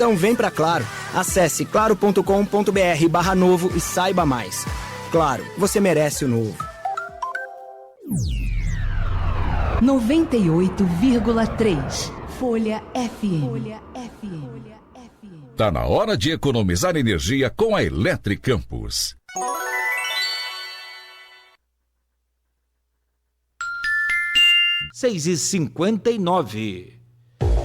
Então vem pra Claro. Acesse claro.com.br/novo e saiba mais. Claro, você merece o novo. 98,3 Folha FM. Tá na hora de economizar energia com a Eletricampus. Seis e 59.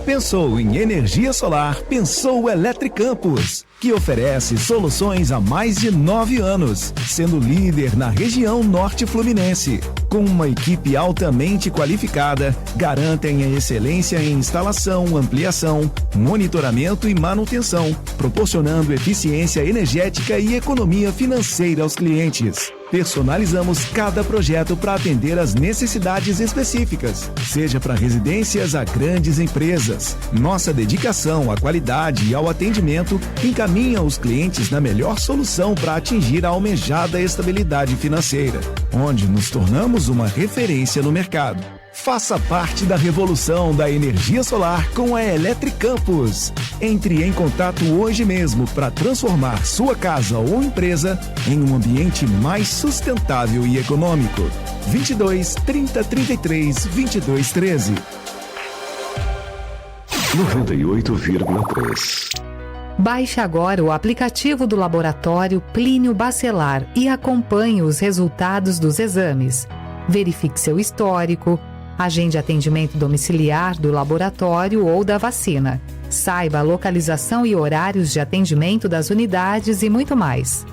Pensou em energia solar? Pensou Eletricampus, que oferece soluções há mais de 9 anos, sendo líder na região norte fluminense. Com uma equipe altamente qualificada, garantem a excelência em instalação, ampliação, monitoramento e manutenção, proporcionando eficiência energética e economia financeira aos clientes. Personalizamos cada projeto para atender às necessidades específicas, seja para residências a grandes empresas. Nossa dedicação à qualidade e ao atendimento encaminha os clientes na melhor solução para atingir a almejada estabilidade financeira, onde nos tornamos uma referência no mercado. Faça parte da revolução da energia solar com a Eletricampus. Entre em contato hoje mesmo para transformar sua casa ou empresa em um ambiente mais sustentável e econômico. 22 30 33 22 13. 98,3. Baixe agora o aplicativo do Laboratório Plínio Bacelar e acompanhe os resultados dos exames. Verifique seu histórico, agende atendimento domiciliar do laboratório ou da vacina. Saiba a localização e horários de atendimento das unidades e muito mais.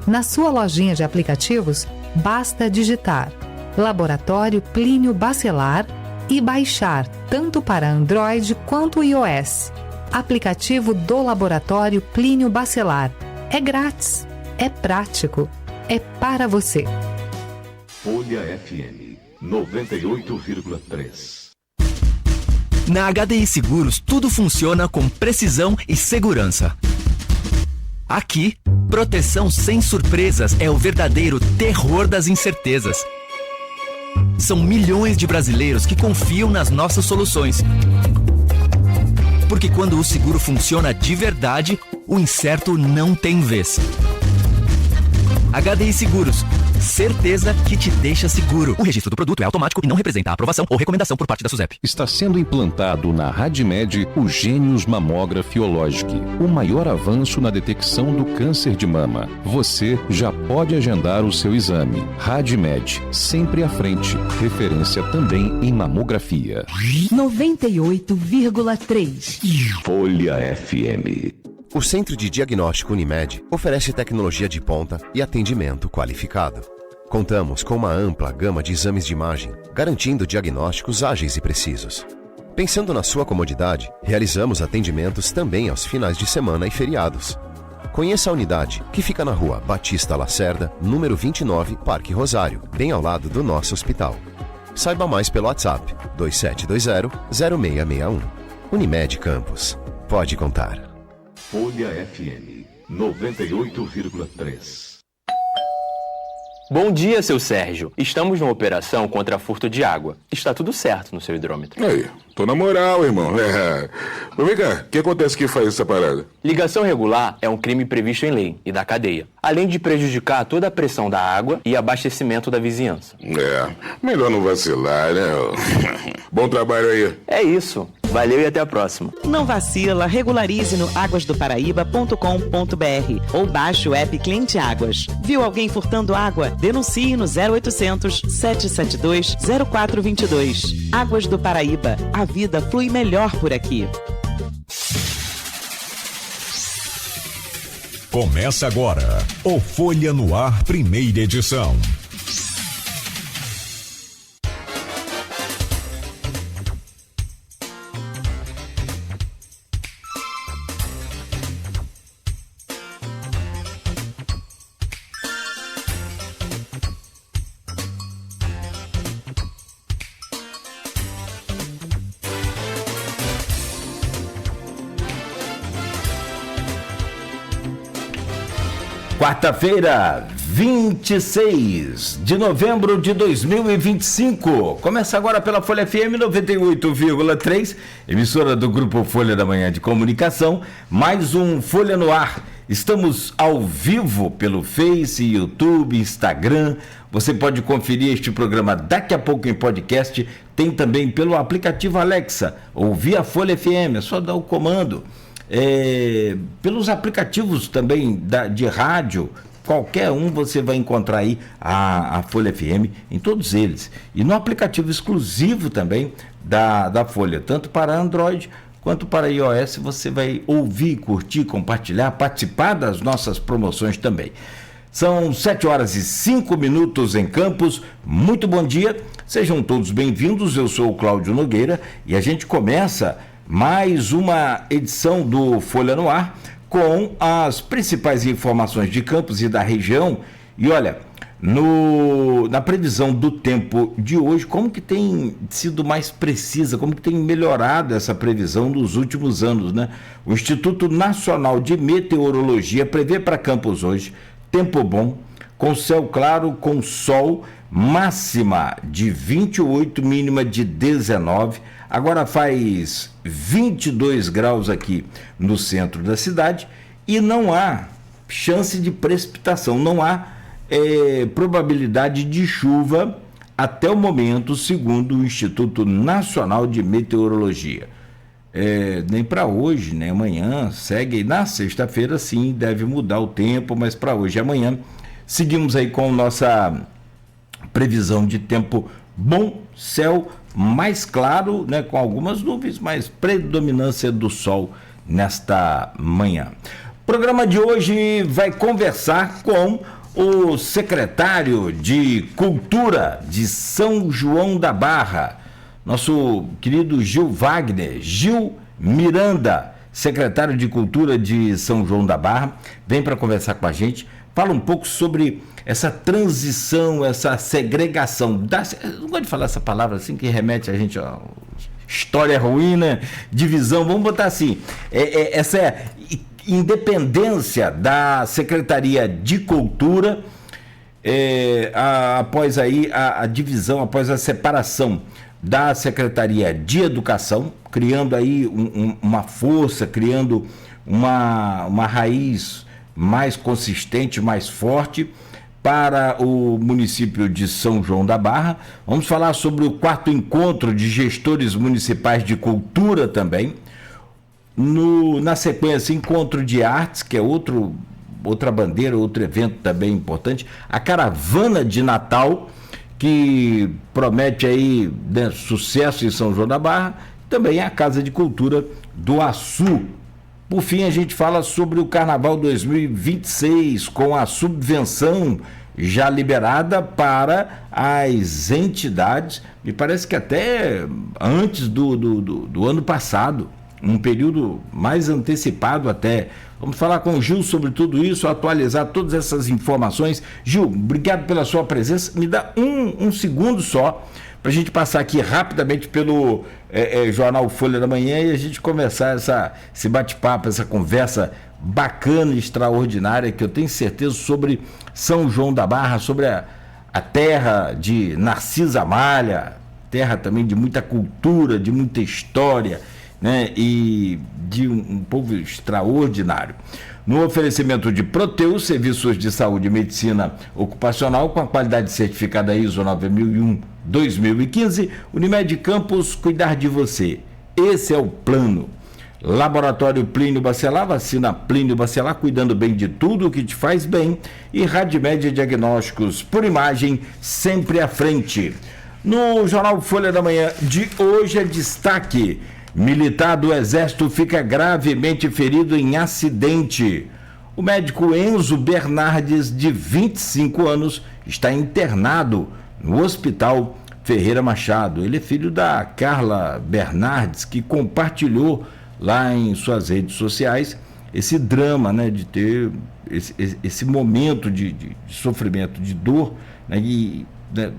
Na sua lojinha de aplicativos, basta digitar Laboratório Plínio Bacelar e baixar tanto para Android quanto iOS. Aplicativo do Laboratório Plínio Bacelar. É grátis, é prático, é para você. Folha FM 98,3. Na HDI Seguros, tudo funciona com precisão e segurança. Aqui, proteção sem surpresas é o verdadeiro terror das incertezas. São milhões de brasileiros que confiam nas nossas soluções. Porque quando o seguro funciona de verdade, o incerto não tem vez. HDI Seguros. Certeza que te deixa seguro. O registro do produto é automático e não representa a aprovação ou recomendação por parte da SUSEP. Está sendo implantado na RadMed o Gênios Mamography Ologic, o maior avanço na detecção do câncer de mama. Você já pode agendar o seu exame. RadMed, sempre à frente. Referência também em mamografia. 98,3 Folha FM. O Centro de Diagnóstico Unimed oferece tecnologia de ponta e atendimento qualificado. Contamos com uma ampla gama de exames de imagem, garantindo diagnósticos ágeis e precisos. Pensando na sua comodidade, realizamos atendimentos também aos finais de semana e feriados. Conheça a unidade, que fica na rua Batista Lacerda, número 29, Parque Rosário, bem ao lado do nosso hospital. Saiba mais pelo WhatsApp 2720-0661. Unimed Campos. Pode contar. Folha FM 98,3. Bom dia, seu Sérgio. Estamos numa operação contra furto de água. Está tudo certo no seu hidrômetro. Aí, tô na moral, irmão. Mas vem cá, o que acontece que faz essa parada? Ligação irregular é um crime previsto em lei e da cadeia, além de prejudicar toda a pressão da água e abastecimento da vizinhança. Melhor não vacilar, né? Bom trabalho aí. É isso. Valeu e até a próxima. Não vacila, regularize no aguasdoparaíba.com.br ou baixe o app Cliente Águas. Viu alguém furtando água? Denuncie no 0800 772 0422. Águas do Paraíba. A vida flui melhor por aqui. Começa agora o Folha no Ar, primeira edição. Quarta-feira, 26 de novembro de 2025. Começa agora pela Folha FM 98,3, emissora do Grupo Folha da Manhã de Comunicação, mais um Folha no Ar. Estamos ao vivo pelo Face, YouTube, Instagram. Você pode conferir este programa daqui a pouco em podcast. Tem também pelo aplicativo Alexa ou via Folha FM, é só dar o comando. Pelos aplicativos também de rádio, qualquer um você vai encontrar aí a Folha FM em todos eles. E no aplicativo exclusivo também da Folha, tanto para Android quanto para iOS, você vai ouvir, curtir, compartilhar, participar das nossas promoções também. São 7h05 em Campos. Muito bom dia, sejam todos bem-vindos. Eu sou o Cláudio Nogueira e a gente começa mais uma edição do Folha no Ar com as principais informações de Campos e da região. E olha, na previsão do tempo de hoje, como que tem sido mais precisa, como que tem melhorado essa previsão nos últimos anos, né? O Instituto Nacional de Meteorologia prevê para Campos hoje tempo bom, com céu claro, com sol, máxima de 28, mínima de 19. Agora faz 22 graus aqui no centro da cidade e não há chance de precipitação, não há probabilidade de chuva até o momento, segundo o Instituto Nacional de Meteorologia. Nem para hoje, nem amanhã, segue. Na sexta-feira, sim, deve mudar o tempo, mas para hoje e amanhã, seguimos aí com nossa previsão de tempo bom, céu mais claro, né, com algumas nuvens, mas predominância do sol nesta manhã. O programa de hoje vai conversar com o secretário de Cultura de São João da Barra, nosso querido Gil Wagner, Gil Miranda, secretário de Cultura de São João da Barra, vem para conversar com a gente, fala um pouco sobre essa transição, essa segregação. Eu não gosto de falar essa palavra assim que remete a gente a história ruim, né? Divisão, vamos botar assim, essa independência da Secretaria de Cultura após aí a divisão, após a separação da Secretaria de Educação, criando aí uma força, criando uma raiz mais consistente, mais forte para o município de São João da Barra. Vamos falar sobre o 4º encontro de gestores municipais de cultura também. Na sequência, encontro de artes, que é outra bandeira, outro evento também importante. A caravana de Natal, que promete aí, né, sucesso em São João da Barra. Também a Casa de Cultura do Açu. Por fim, a gente fala sobre o Carnaval 2026, com a subvenção já liberada para as entidades, me parece que até antes do ano passado, um período mais antecipado até. Vamos falar com o Gil sobre tudo isso, atualizar todas essas informações. Gil, obrigado pela sua presença. Me dá um segundo só para a gente passar aqui rapidamente pelo jornal Folha da Manhã e a gente começar esse bate-papo, essa conversa bacana, extraordinária, que eu tenho certeza sobre São João da Barra, sobre a terra de Narcisa Malha, terra também de muita cultura, de muita história, né, e de um povo extraordinário. No oferecimento de Proteus, serviços de saúde e medicina ocupacional com a qualidade certificada ISO 9001-2015, Unimed Campos, cuidar de você. Esse é o plano. Laboratório Plínio Bacelar, vacina Plínio Bacelar, cuidando bem de tudo o que te faz bem. E Radmed Diagnósticos por imagem, sempre à frente. No Jornal Folha da Manhã de hoje é destaque: militar do Exército fica gravemente ferido em acidente. O médico Enzo Bernardes, de 25 anos, está internado no Hospital Ferreira Machado. Ele é filho da Carla Bernardes, que compartilhou lá em suas redes sociais esse drama, né, de ter esse momento de sofrimento, de dor, né,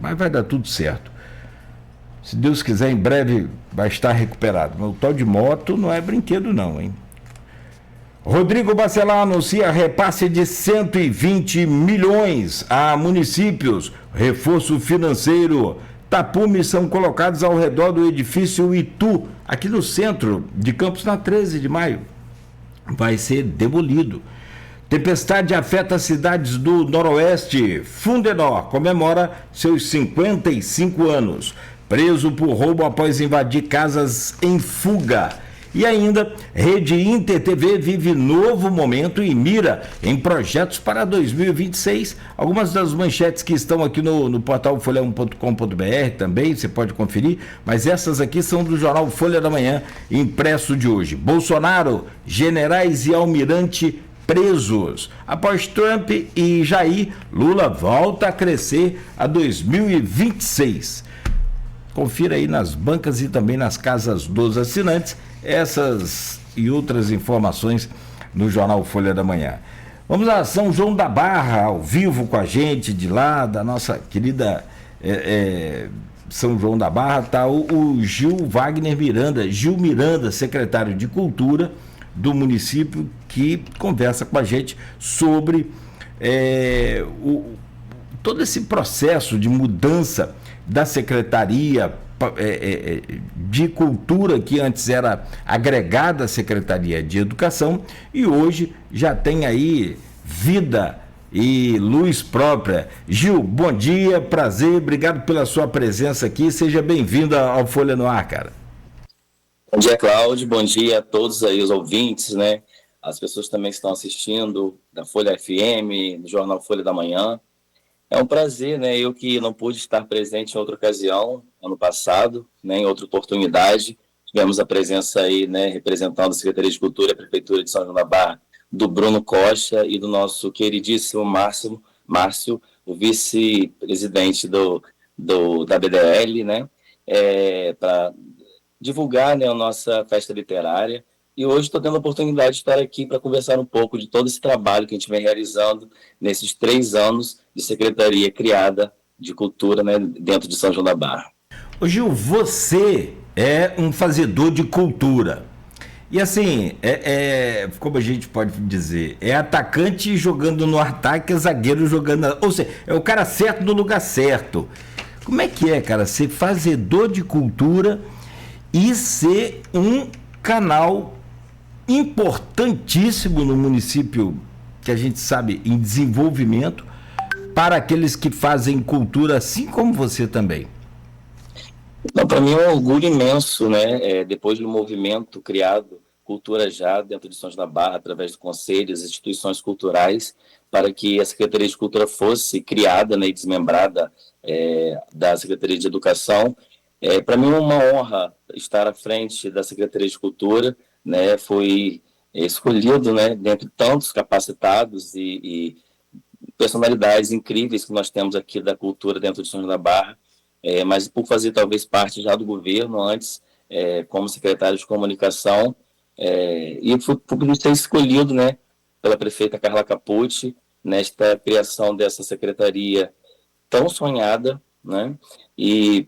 mas vai dar tudo certo. Se Deus quiser, em breve vai estar recuperado. Mas o tal de moto não é brinquedo não, hein? Rodrigo Bacelar anuncia repasse de 120 milhões a municípios, reforço financeiro. Tapumes são colocados ao redor do edifício Itu, aqui no centro de Campos, na 13 de maio. Vai ser demolido. Tempestade afeta cidades do Noroeste. Fundenor comemora seus 55 anos. Preso por roubo após invadir casas em fuga. E ainda, Rede Inter TV vive novo momento e mira em projetos para 2026. Algumas das manchetes que estão aqui no portal folha1.com.br também, você pode conferir, mas essas aqui são do jornal Folha da Manhã, impresso de hoje. Bolsonaro, generais e almirante presos. Após Trump e Jair, Lula volta a crescer a 2026. Confira aí nas bancas e também nas casas dos assinantes essas e outras informações no jornal Folha da Manhã. Vamos a São João da Barra, ao vivo com a gente de lá, da nossa querida São João da Barra, está o Gil Wagner Miranda, Gil Miranda, secretário de Cultura do município, que conversa com a gente sobre todo esse processo de mudança da Secretaria de Cultura, que antes era agregada à Secretaria de Educação e hoje já tem aí vida e luz própria. Gil, bom dia, prazer, obrigado pela sua presença aqui, seja bem-vindo ao Folha no Ar, cara. Bom dia, Cláudio, bom dia a todos aí os ouvintes, né, as pessoas também que estão assistindo da Folha FM, do jornal Folha da Manhã. É um prazer, né? Eu que não pude estar presente em outra ocasião, ano passado, né, em outra oportunidade. Tivemos a presença aí, né, representando a Secretaria de Cultura e a Prefeitura de São João da Barra, do Bruno Costa e do nosso queridíssimo Márcio, o vice-presidente da BDL, né, para divulgar, né, a nossa festa literária. E hoje estou tendo a oportunidade de estar aqui para conversar um pouco de todo esse trabalho que a gente vem realizando nesses 3 anos de secretaria criada de cultura, né, dentro de São João da Barra. Ô Gil, você é um fazedor de cultura. E assim, como a gente pode dizer, é atacante jogando no ataque, é zagueiro jogando... Ou seja, é o cara certo no lugar certo. Como é que é, cara, ser fazedor de cultura e ser um canal importantíssimo no município, que a gente sabe, em desenvolvimento, para aqueles que fazem cultura, assim como você também? Para mim é um orgulho imenso, né? Depois do movimento criado Cultura Já, dentro de São João da Barra, através do Conselho, das instituições culturais, para que a Secretaria de Cultura fosse criada, né, e desmembrada da Secretaria de Educação. Para mim é uma honra estar à frente da Secretaria de Cultura, né? Foi escolhido, né, dentre tantos capacitados e personalidades incríveis que nós temos aqui da cultura dentro de São João da Barra, mas por fazer talvez parte já do governo antes, como secretário de comunicação, e por ser escolhido, né, pela prefeita Carla Capucci, nesta criação dessa secretaria tão sonhada, né, e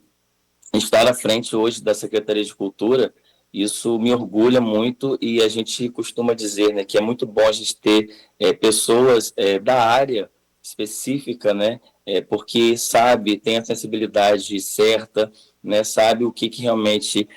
estar à frente hoje da Secretaria de Cultura, isso me orgulha muito, e a gente costuma dizer, né, que é muito bom a gente ter pessoas da área específica, né, porque sabe, tem a sensibilidade certa, né, sabe o que realmente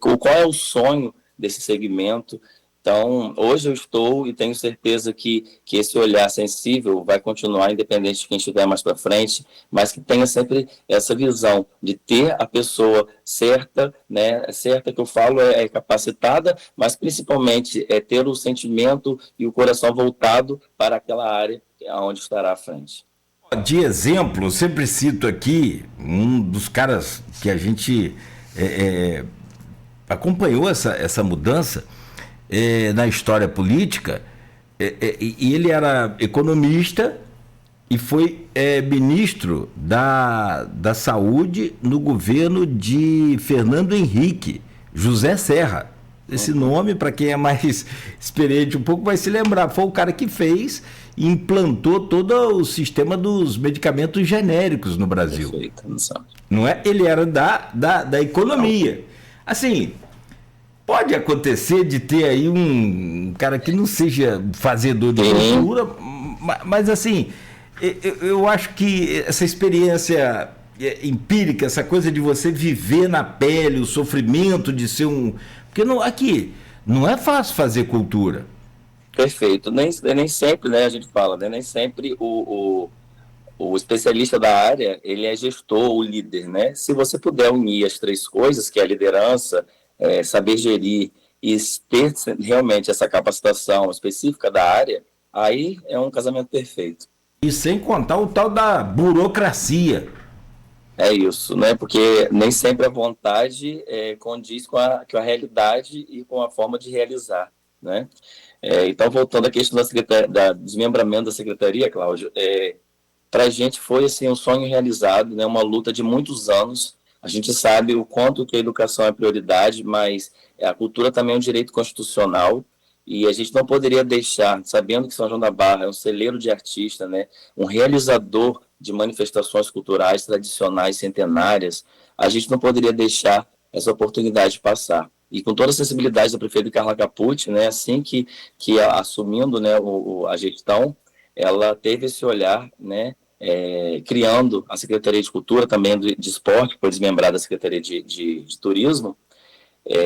qual é o sonho desse segmento. Então, hoje eu estou e tenho certeza que esse olhar sensível vai continuar, independente de quem estiver mais para frente, mas que tenha sempre essa visão de ter a pessoa certa, né? Certa que eu falo capacitada, mas principalmente ter o sentimento e o coração voltado para aquela área onde estará à frente. De exemplo, eu sempre cito aqui um dos caras que a gente acompanhou essa mudança na história política, e ele era economista e foi ministro da Saúde no governo de Fernando Henrique, José Serra. Esse nome, para quem é mais experiente um pouco, vai se lembrar. Foi o cara que fez e implantou todo o sistema dos medicamentos genéricos no Brasil. Perfeito, não é? Ele era da economia. Assim, Pode acontecer de ter aí um cara que não seja fazedor de cultura, mas assim, eu acho que essa experiência empírica, essa coisa de você viver na pele o sofrimento de ser um... Porque aqui não é fácil fazer cultura. Perfeito. Nem sempre, né, a gente fala, né, nem sempre o especialista da área, ele é gestor, o líder, né? Se você puder unir as três coisas, que é a liderança, saber gerir e ter realmente essa capacitação específica da área, aí é um casamento perfeito. E sem contar o tal da burocracia. É isso, né? Porque nem sempre a vontade condiz com a realidade e com a forma de realizar, né? Então, voltando à questão da desmembramento da secretaria, Cláudio, para a gente foi assim, um sonho realizado, né? Uma luta de muitos anos. A gente sabe o quanto que a educação é prioridade, mas a cultura também é um direito constitucional e a gente não poderia deixar, sabendo que São João da Barra é um celeiro de artista, né? Um realizador de manifestações culturais tradicionais centenárias, a gente não poderia deixar essa oportunidade passar. E com toda a sensibilidade da prefeita Carla Capucci, né, assim que assumindo, né, a gestão, ela teve esse olhar, né, criando a Secretaria de Cultura, também de Esporte, que foi desmembrada da Secretaria de Turismo,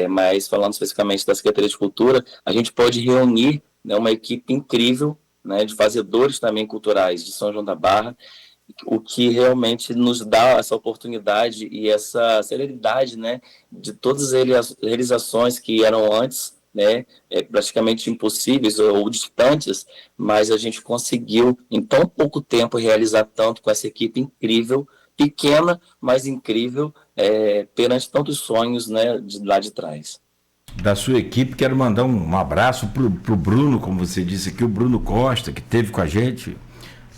mas falando especificamente da Secretaria de Cultura, a gente pode reunir, né, uma equipe incrível, né, de fazedores também culturais de São João da Barra, o que realmente nos dá essa oportunidade e essa celeridade, né, de todas as realizações que eram antes, né, praticamente impossíveis ou distantes, mas a gente conseguiu em tão pouco tempo realizar tanto com essa equipe incrível, pequena, mas incrível, perante tantos sonhos, né, lá de trás. Da sua equipe, quero mandar um abraço pro Bruno, como você disse aqui, o Bruno Costa, que esteve com a gente.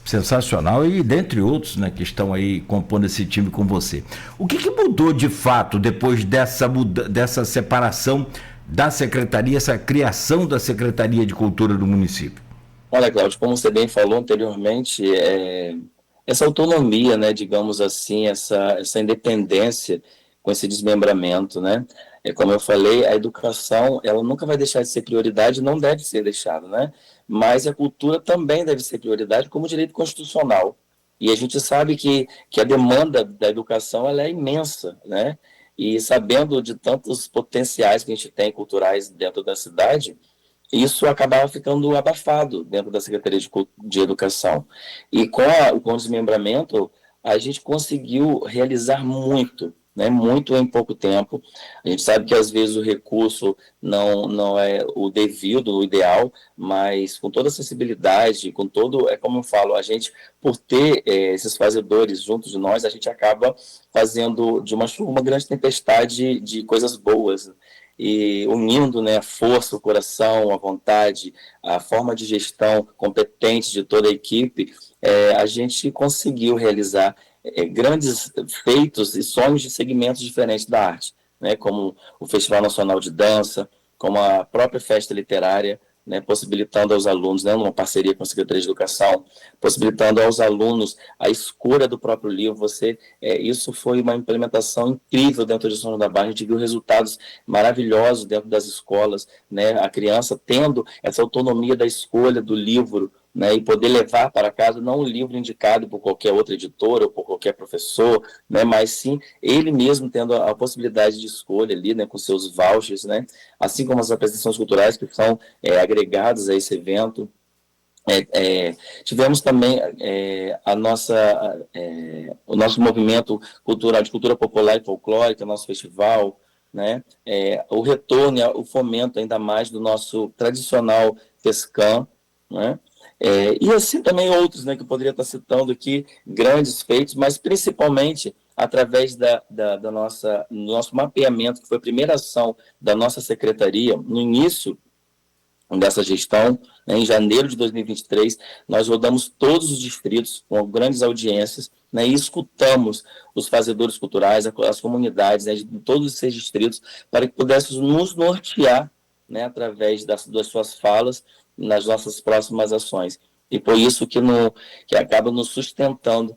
Sensacional, e dentre outros, né, que estão aí compondo esse time com você. O que mudou de fato depois dessa separação da secretaria, essa criação da Secretaria de Cultura do município? Olha, Cláudio, como você bem falou anteriormente, essa autonomia, né, digamos assim, essa independência com esse desmembramento, né? Como eu falei, a educação, ela nunca vai deixar de ser prioridade, não deve ser deixada, né? Mas a cultura também deve ser prioridade como direito constitucional. E a gente sabe que a demanda da educação, ela é imensa, né? E sabendo de tantos potenciais que a gente tem culturais dentro da cidade, isso acabava ficando abafado dentro da Secretaria de Educação. E com o desmembramento, a gente conseguiu realizar muito, né, muito em pouco tempo. A gente sabe que às vezes o recurso não é o devido, o ideal, mas com toda a sensibilidade, com todo, como eu falo, a gente, por ter esses fazedores junto de nós, a gente acaba fazendo de uma chuva uma grande tempestade de coisas boas, e unindo, né, a força, o coração, a vontade, a forma de gestão competente de toda a equipe, a gente conseguiu realizar grandes feitos e sonhos de segmentos diferentes da arte, né, como o Festival Nacional de Dança, como a própria festa literária, né, possibilitando aos alunos, né, numa parceria com a Secretaria de Educação, possibilitando aos alunos a escolha do próprio livro. Isso foi uma implementação incrível dentro de São João da Barra. A gente viu resultados maravilhosos dentro das escolas, né, a criança tendo essa autonomia da escolha do livro, né, e poder levar para casa não um livro indicado por qualquer outra editora ou por qualquer professor, né, mas sim ele mesmo tendo a possibilidade de escolha ali, né, com seus vouchers, né, assim como as apresentações culturais que são agregadas a esse evento. Tivemos também o nosso movimento cultural de cultura popular e folclórica, nosso festival, né, o retorno, o fomento ainda mais do nosso tradicional Fescam, né, e assim também outros, né, que eu poderia estar citando aqui, grandes feitos, mas principalmente através do nosso mapeamento, que foi a primeira ação da nossa secretaria, no início dessa gestão, né, em janeiro de 2023, nós rodamos todos os distritos com grandes audiências, né, e escutamos os fazedores culturais, as comunidades, né, de todos esses distritos, para que pudéssemos nos nortear, né, através das suas falas, nas nossas próximas ações. e por isso que acaba nos sustentando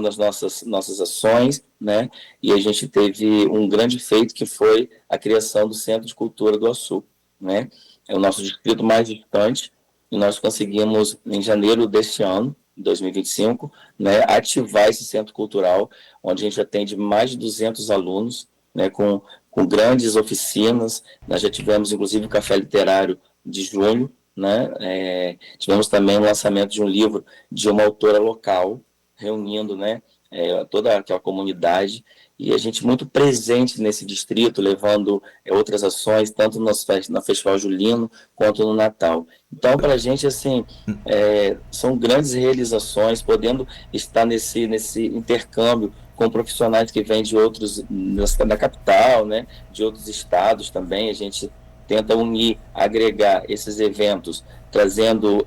as nossas ações, né? E a gente teve um grande feito que foi a criação do Centro de Cultura do Açu, né? É o nosso distrito mais distante, e nós conseguimos, em janeiro deste ano, 2025, né, ativar esse centro cultural, onde a gente atende mais de 200 alunos, né, com grandes oficinas. Nós já tivemos, inclusive, o Café Literário de junho, né? Tivemos também o lançamento de um livro de uma autora local, reunindo, né, toda aquela comunidade, e a gente muito presente nesse distrito, levando outras ações, tanto no Festival Julino, quanto no Natal. Então, para a gente, assim, são grandes realizações, podendo estar nesse intercâmbio com profissionais que vêm de outros, da capital, né, de outros estados também. A gente tenta unir, agregar esses eventos, trazendo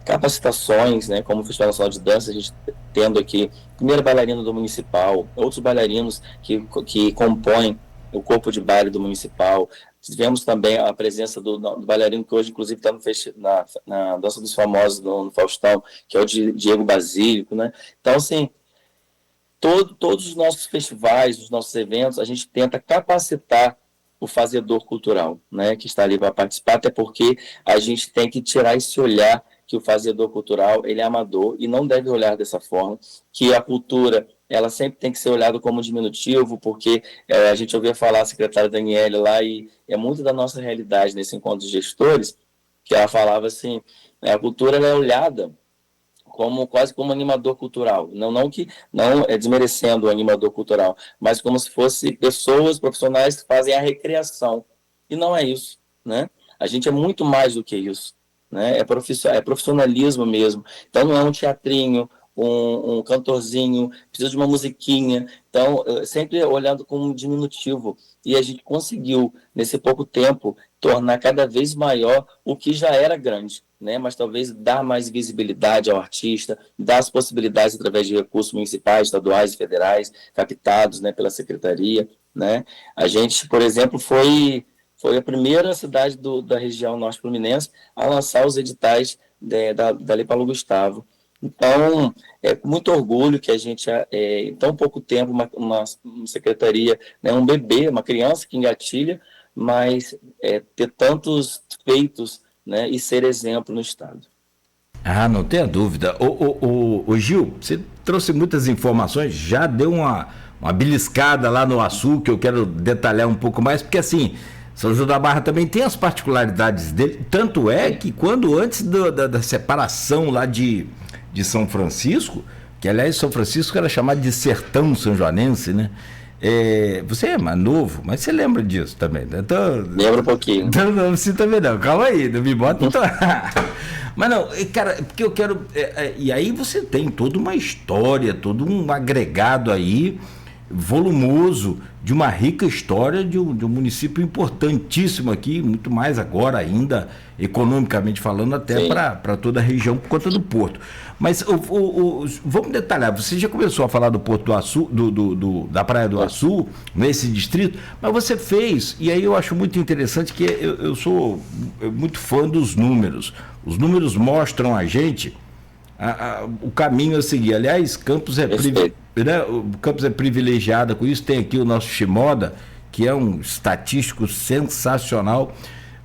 capacitações, né, como o Festival Nacional de Dança, a gente tendo aqui primeiro bailarino do Municipal, outros bailarinos que compõem o corpo de baile do Municipal. Tivemos também a presença do bailarino que hoje, inclusive, está na Dança dos Famosos, no Faustão, que é o Diego Basílico, né? Então, assim, todos os nossos festivais, os nossos eventos, a gente tenta capacitar o fazedor cultural, né, que está ali para participar, até porque a gente tem que tirar esse olhar que o fazedor cultural, ele é amador e não deve olhar dessa forma, que a cultura, ela sempre tem que ser olhada como diminutivo, porque a gente ouvia falar a secretária Daniele lá, e é muito da nossa realidade nesse encontro de gestores, que ela falava assim, a cultura ela é olhada quase como animador cultural, não é desmerecendo o animador cultural, mas como se fosse pessoas profissionais que fazem a recreação, e não é isso, né? A gente é muito mais do que isso, né? É profissionalismo mesmo. Então não é um teatrinho, um cantorzinho, precisa de uma musiquinha. Então, sempre olhando como um diminutivo. E a gente conseguiu, nesse pouco tempo, tornar cada vez maior o que já era grande, né? Mas talvez dar mais visibilidade ao artista, dar as possibilidades através de recursos municipais, estaduais e federais, captados, né, pela secretaria, né? A gente, por exemplo, foi a primeira cidade da região norte fluminense a lançar os editais da Lei Paulo Gustavo. Então, é com muito orgulho que a gente, em tão pouco tempo, uma secretaria, né, um bebê, uma criança que engatilha, mas ter tantos feitos, né, e ser exemplo no Estado. Ah, não tenha dúvida. Ô Gil, você trouxe muitas informações, já deu uma beliscada lá no Açu, que eu quero detalhar um pouco mais, porque assim, São João da Barra também tem as particularidades dele, tanto é que quando antes da separação lá de São Francisco, que aliás São Francisco era chamado de sertão sanjoanense, né? Você é mais novo, mas você lembra disso também, né? Lembro um pouquinho. Então, não precisa também não, calma aí, não me bota. Mas não, cara, porque eu quero. E aí você tem toda uma história, todo um agregado aí, volumoso, de uma rica história de um município importantíssimo aqui, muito mais agora ainda, economicamente falando, até para toda a região por conta do porto. Mas vamos detalhar, você já começou a falar do Porto do Açu, da Praia do Açu, nesse distrito, mas você fez, e aí eu acho muito interessante que eu sou muito fã dos números. Os números mostram a gente o caminho a seguir. Aliás, Campos é privilegiada com isso. Tem aqui o nosso Shimoda, que é um estatístico sensacional.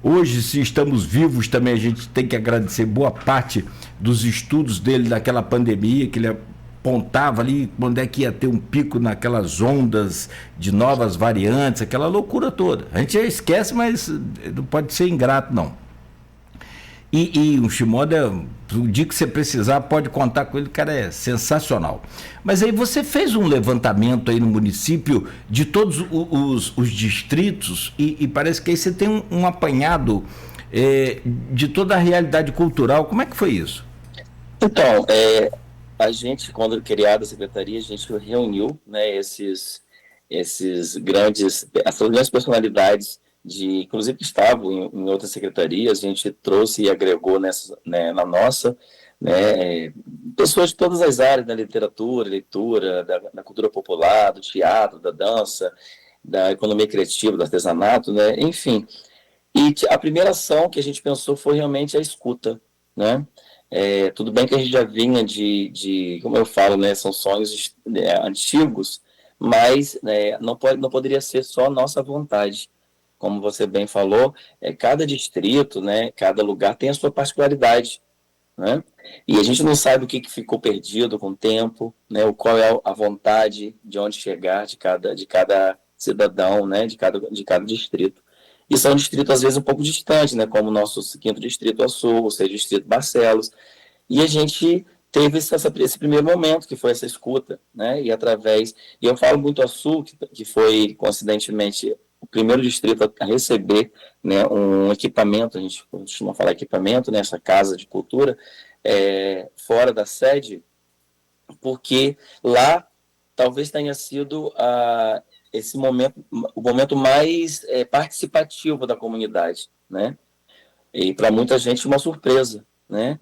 Hoje, se estamos vivos também, a gente tem que agradecer boa parte dos estudos dele daquela pandemia, que ele apontava ali quando é que ia ter um pico naquelas ondas de novas variantes, aquela loucura toda. A gente já esquece, mas não pode ser ingrato, não. E o Shimoda, o dia que você precisar, pode contar com ele, o cara é sensacional. Mas aí você fez um levantamento aí no município de todos os distritos e parece que aí você tem um apanhado de toda a realidade cultural. Como é que foi isso? Então, a gente, quando criada a secretaria, a gente reuniu, né, essas grandes personalidades, inclusive que estavam em outras secretarias, a gente trouxe e agregou na nossa, né, pessoas de todas as áreas, da literatura, leitura, da cultura popular, do teatro, da dança, da economia criativa, do artesanato, né, enfim. E a primeira ação que a gente pensou foi realmente a escuta, né? Tudo bem que a gente já vinha como eu falo, né, são sonhos antigos, mas não poderia ser só a nossa vontade. Como você bem falou, cada distrito, né, cada lugar tem a sua particularidade, né? E a gente não sabe o que ficou perdido com o tempo, né, qual é a vontade de onde chegar de cada cidadão, né, de cada distrito. E são distritos, às vezes, um pouco distantes, né, como o nosso 5º distrito ao sul, ou seja, o distrito Barcelos. E a gente teve esse primeiro momento, que foi essa escuta, né, e eu falo muito ao sul, que foi, coincidentemente, o primeiro distrito a receber, né, um equipamento, a gente costuma falar equipamento, né, essa casa de cultura, fora da sede, porque lá talvez tenha sido esse momento, o momento mais participativo da comunidade, né? E para muita gente uma surpresa, né?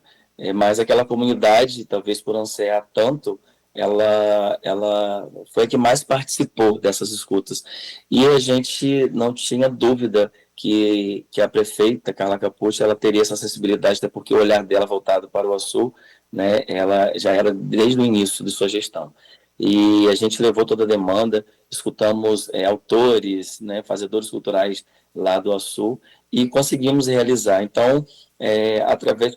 Mas aquela comunidade, talvez por ansiar tanto, ela foi a que mais participou dessas escutas. E a gente não tinha dúvida que a prefeita, Carla Capucci, ela teria essa sensibilidade, até porque o olhar dela voltado para o Açu, né, ela já era desde o início de sua gestão. E a gente levou toda a demanda, escutamos autores, né, fazedores culturais lá do Açu, e conseguimos realizar. Então,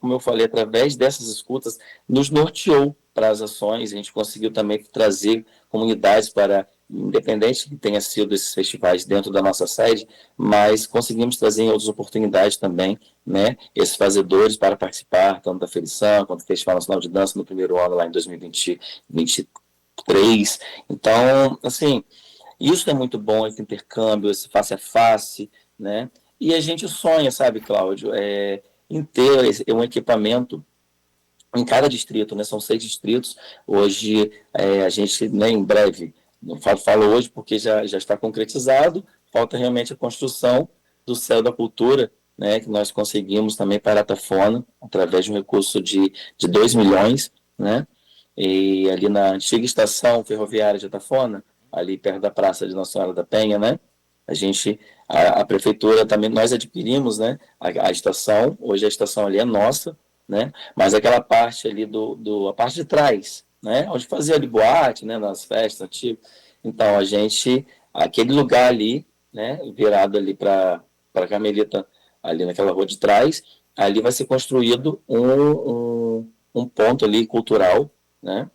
como eu falei, através dessas escutas, nos norteou para as ações. A gente conseguiu também trazer comunidades para, independente que tenha sido esses festivais dentro da nossa sede, mas conseguimos trazer em outras oportunidades também, né, esses fazedores para participar, tanto da Ferição, quanto do Festival Nacional de Dança no primeiro ano, lá em 2023. Então, assim, isso é muito bom, esse intercâmbio, esse face a face, né? E a gente sonha, sabe, Cláudio, em ter um equipamento em cada distrito, né? São 6 distritos. Hoje, a gente, né, em breve, não falo hoje porque já está concretizado, falta realmente a construção do Céu da Cultura, né, que nós conseguimos também para a Atafona, através de um recurso de 2 milhões, né? E ali na antiga estação ferroviária de Atafona, ali perto da Praça de Nossa Senhora da Penha, né? A prefeitura também, nós adquirimos, né, a estação. Hoje a estação ali é nossa, né? Mas aquela parte ali a parte de trás, né, onde fazia ali boate, né, nas festas antigas. Então aquele lugar ali, né, virado ali para Carmelita, ali naquela rua de trás, ali vai ser construído um ponto ali cultural, né,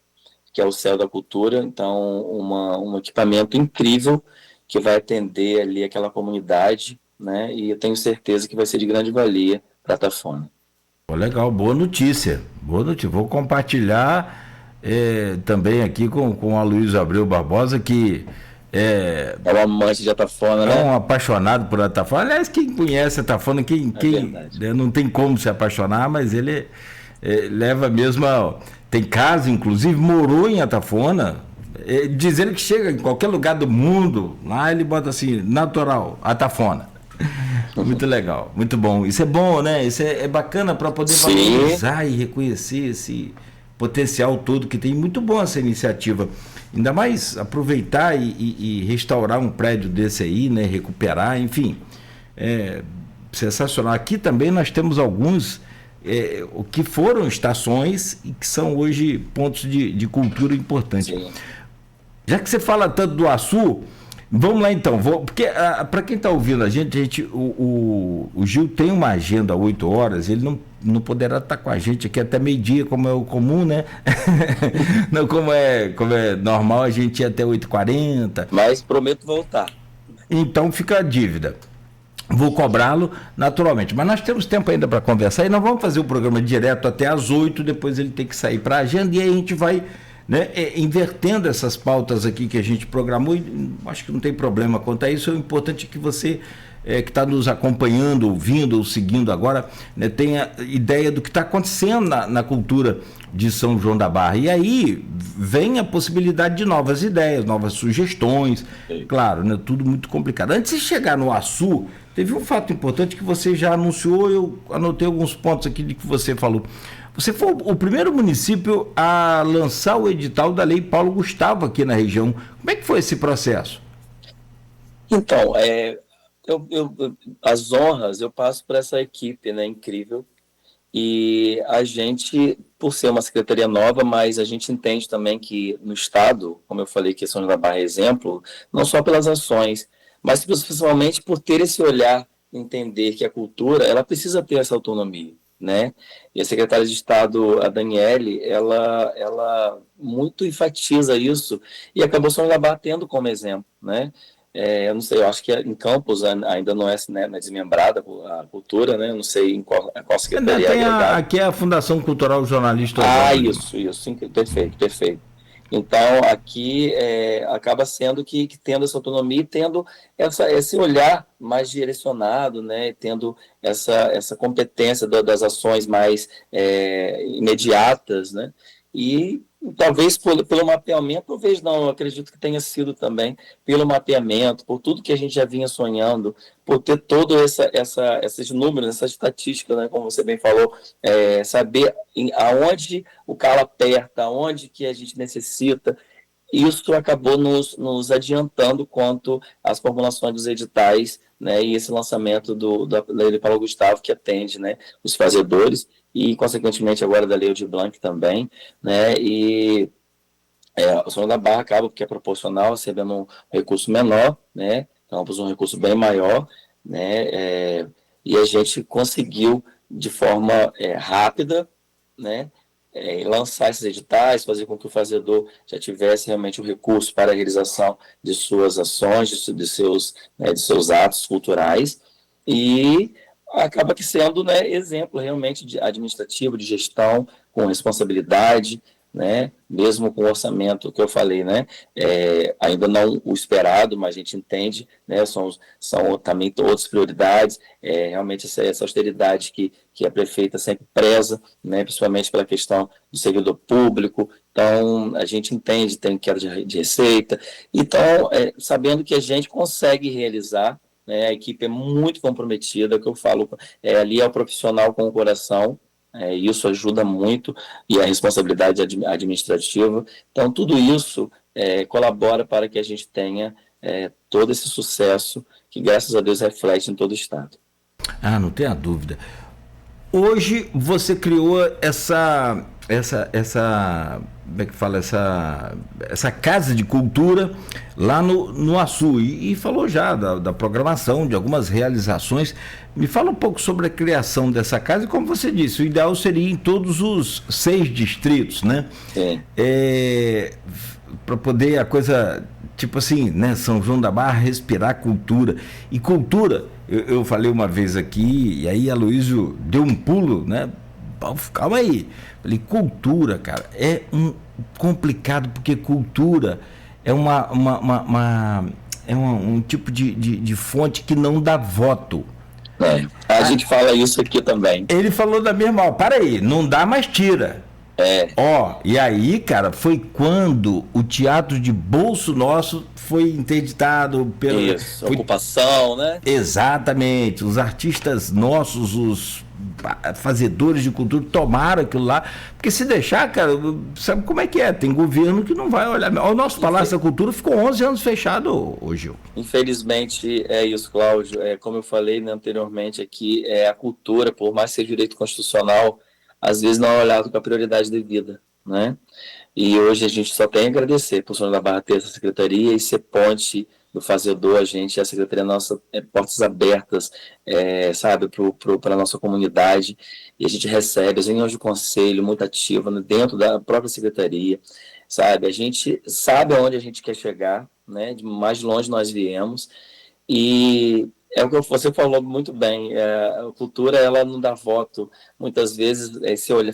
que é o Céu da Cultura. Então, um equipamento incrível que vai atender ali aquela comunidade, né, e eu tenho certeza que vai ser de grande valia para a Atafona. Legal, boa notícia. Vou compartilhar também aqui com a Luísa Abreu Barbosa, que é um amante de Atafona, né? É um apaixonado por Atafona. Aliás, quem conhece Atafona, não tem como se apaixonar, mas ele leva mesmo tem casa, inclusive, morou em Atafona, dizendo que chega em qualquer lugar do mundo, lá ele bota assim, natural, Atafona. Muito legal, muito bom. Isso é bom, né? Isso é bacana para poder valorizar e reconhecer esse potencial todo que tem. Muito bom essa iniciativa. Ainda mais aproveitar e restaurar um prédio desse aí, né? Recuperar, enfim. Sensacional. Aqui também nós temos alguns o que foram estações e que são hoje pontos de cultura importante. Sim. Já que você fala tanto do Açu, vamos lá então, porque para quem está ouvindo a gente o Gil tem uma agenda às 8 horas, ele não poderá estar com a gente aqui até meio-dia, como é o comum, né? Não, como é normal, a gente ir até 8h40. Mas prometo voltar. Então fica a dívida. Vou cobrá-lo naturalmente, mas nós temos tempo ainda para conversar e nós vamos fazer o programa direto até às 8, depois ele tem que sair para a agenda e aí a gente vai, né, invertendo essas pautas aqui que a gente programou, e acho que não tem problema quanto a isso. O importante é que você que está nos acompanhando, ouvindo ou seguindo agora, né, tenha ideia do que está acontecendo na cultura de São João da Barra. E aí vem a possibilidade de novas ideias, novas sugestões, claro, né, tudo muito complicado. Antes de chegar no Açu, teve um fato importante que você já anunciou, eu anotei alguns pontos aqui de que você falou. Você foi o primeiro município a lançar o edital da Lei Paulo Gustavo aqui na região. Como é que foi esse processo? Então, as honras eu passo para essa equipe, né, incrível, E a gente, por ser uma secretaria nova, mas a gente entende também que no Estado, como eu falei que São João da Barra é exemplo, não só pelas ações, mas principalmente por ter esse olhar, entender que a cultura, ela precisa ter essa autonomia, né? E a secretária de Estado, a Daniele, ela muito enfatiza isso e acabou São João da Barra tendo como exemplo, né? Eu não sei, eu acho que em Campos ainda não é, né, não é desmembrada a cultura, né? Eu não sei em qual secretaria tem aqui é a Fundação Cultural Jornalista. Isso, sim, perfeito. Então, aqui acaba sendo que tendo essa autonomia e tendo esse olhar mais direcionado, né? Tendo essa competência das ações mais imediatas, né? E talvez pelo mapeamento, eu acredito que tenha sido também pelo mapeamento, por tudo que a gente já vinha sonhando, por ter todo esses números, essa estatística, né, como você bem falou, saber aonde o calo aperta, aonde que a gente necessita. Isso acabou nos adiantando quanto às formulações dos editais, né, e esse lançamento da Lei Paulo Gustavo, que atende, né, os fazedores, e, consequentemente, agora da Lei Aldir Blanc também, né, e o São João da Barra acaba, porque é proporcional, recebendo um recurso menor, né, Campos um recurso bem maior, né, e a gente conseguiu, de forma rápida, né, lançar esses editais, fazer com que o fazedor já tivesse realmente o recurso para a realização de suas ações, de seus atos culturais, e acaba que sendo, né, exemplo realmente de administrativo, de gestão, com responsabilidade, né, mesmo com o orçamento que eu falei, né, ainda não o esperado, mas a gente entende, né, são também outras prioridades, realmente essa austeridade que a prefeita sempre preza, né, principalmente pela questão do servidor público. Então a gente entende, tem queda de receita, então sabendo que a gente consegue realizar, né, a equipe é muito comprometida, que eu falo, ali é o profissional com o coração, isso ajuda muito, e a responsabilidade administrativa. Então, tudo isso colabora para que a gente tenha todo esse sucesso que, graças a Deus, reflete em todo o Estado. Não tenha dúvida. Hoje você criou essa como é que fala, essa casa de cultura lá no Açu, e falou já da programação, de algumas realizações. Me fala um pouco sobre a criação dessa casa e, como você disse, o ideal seria em todos os 6 distritos, né? Para poder a coisa, tipo assim, né, São João da Barra respirar cultura. E cultura, eu falei uma vez aqui, e aí Aloysio deu um pulo, né? Calma aí. Falei, cultura, cara, é complicado, porque cultura é um tipo de fonte que não dá voto. A gente fala isso aqui também. Ele falou da mesma, para aí, não dá, mas tira. E aí, cara, foi quando o Teatro de Bolso Nosso foi interditado pela... Isso, ocupação, né? Exatamente, os artistas nossos, os fazedores de cultura tomaram aquilo lá, porque se deixar, cara, sabe como é que é? Tem governo que não vai olhar. O nosso Palácio da Cultura ficou 11 anos fechado, Gil. Infelizmente é isso, Cláudio. Como eu falei, né, anteriormente aqui, a cultura, por mais que seja direito constitucional, às vezes não é olhado com a prioridade devida, né? E hoje a gente só tem a agradecer por São João da Barra ter essa secretaria e ser ponte do fazedor, a secretaria nossa, portas abertas, sabe, para a nossa comunidade, e a gente recebe as reuniões de conselho muito ativa, né, dentro da própria secretaria, sabe, a gente sabe aonde a gente quer chegar, né, de mais longe nós viemos, e é o que você falou muito bem, a cultura, ela não dá voto, muitas vezes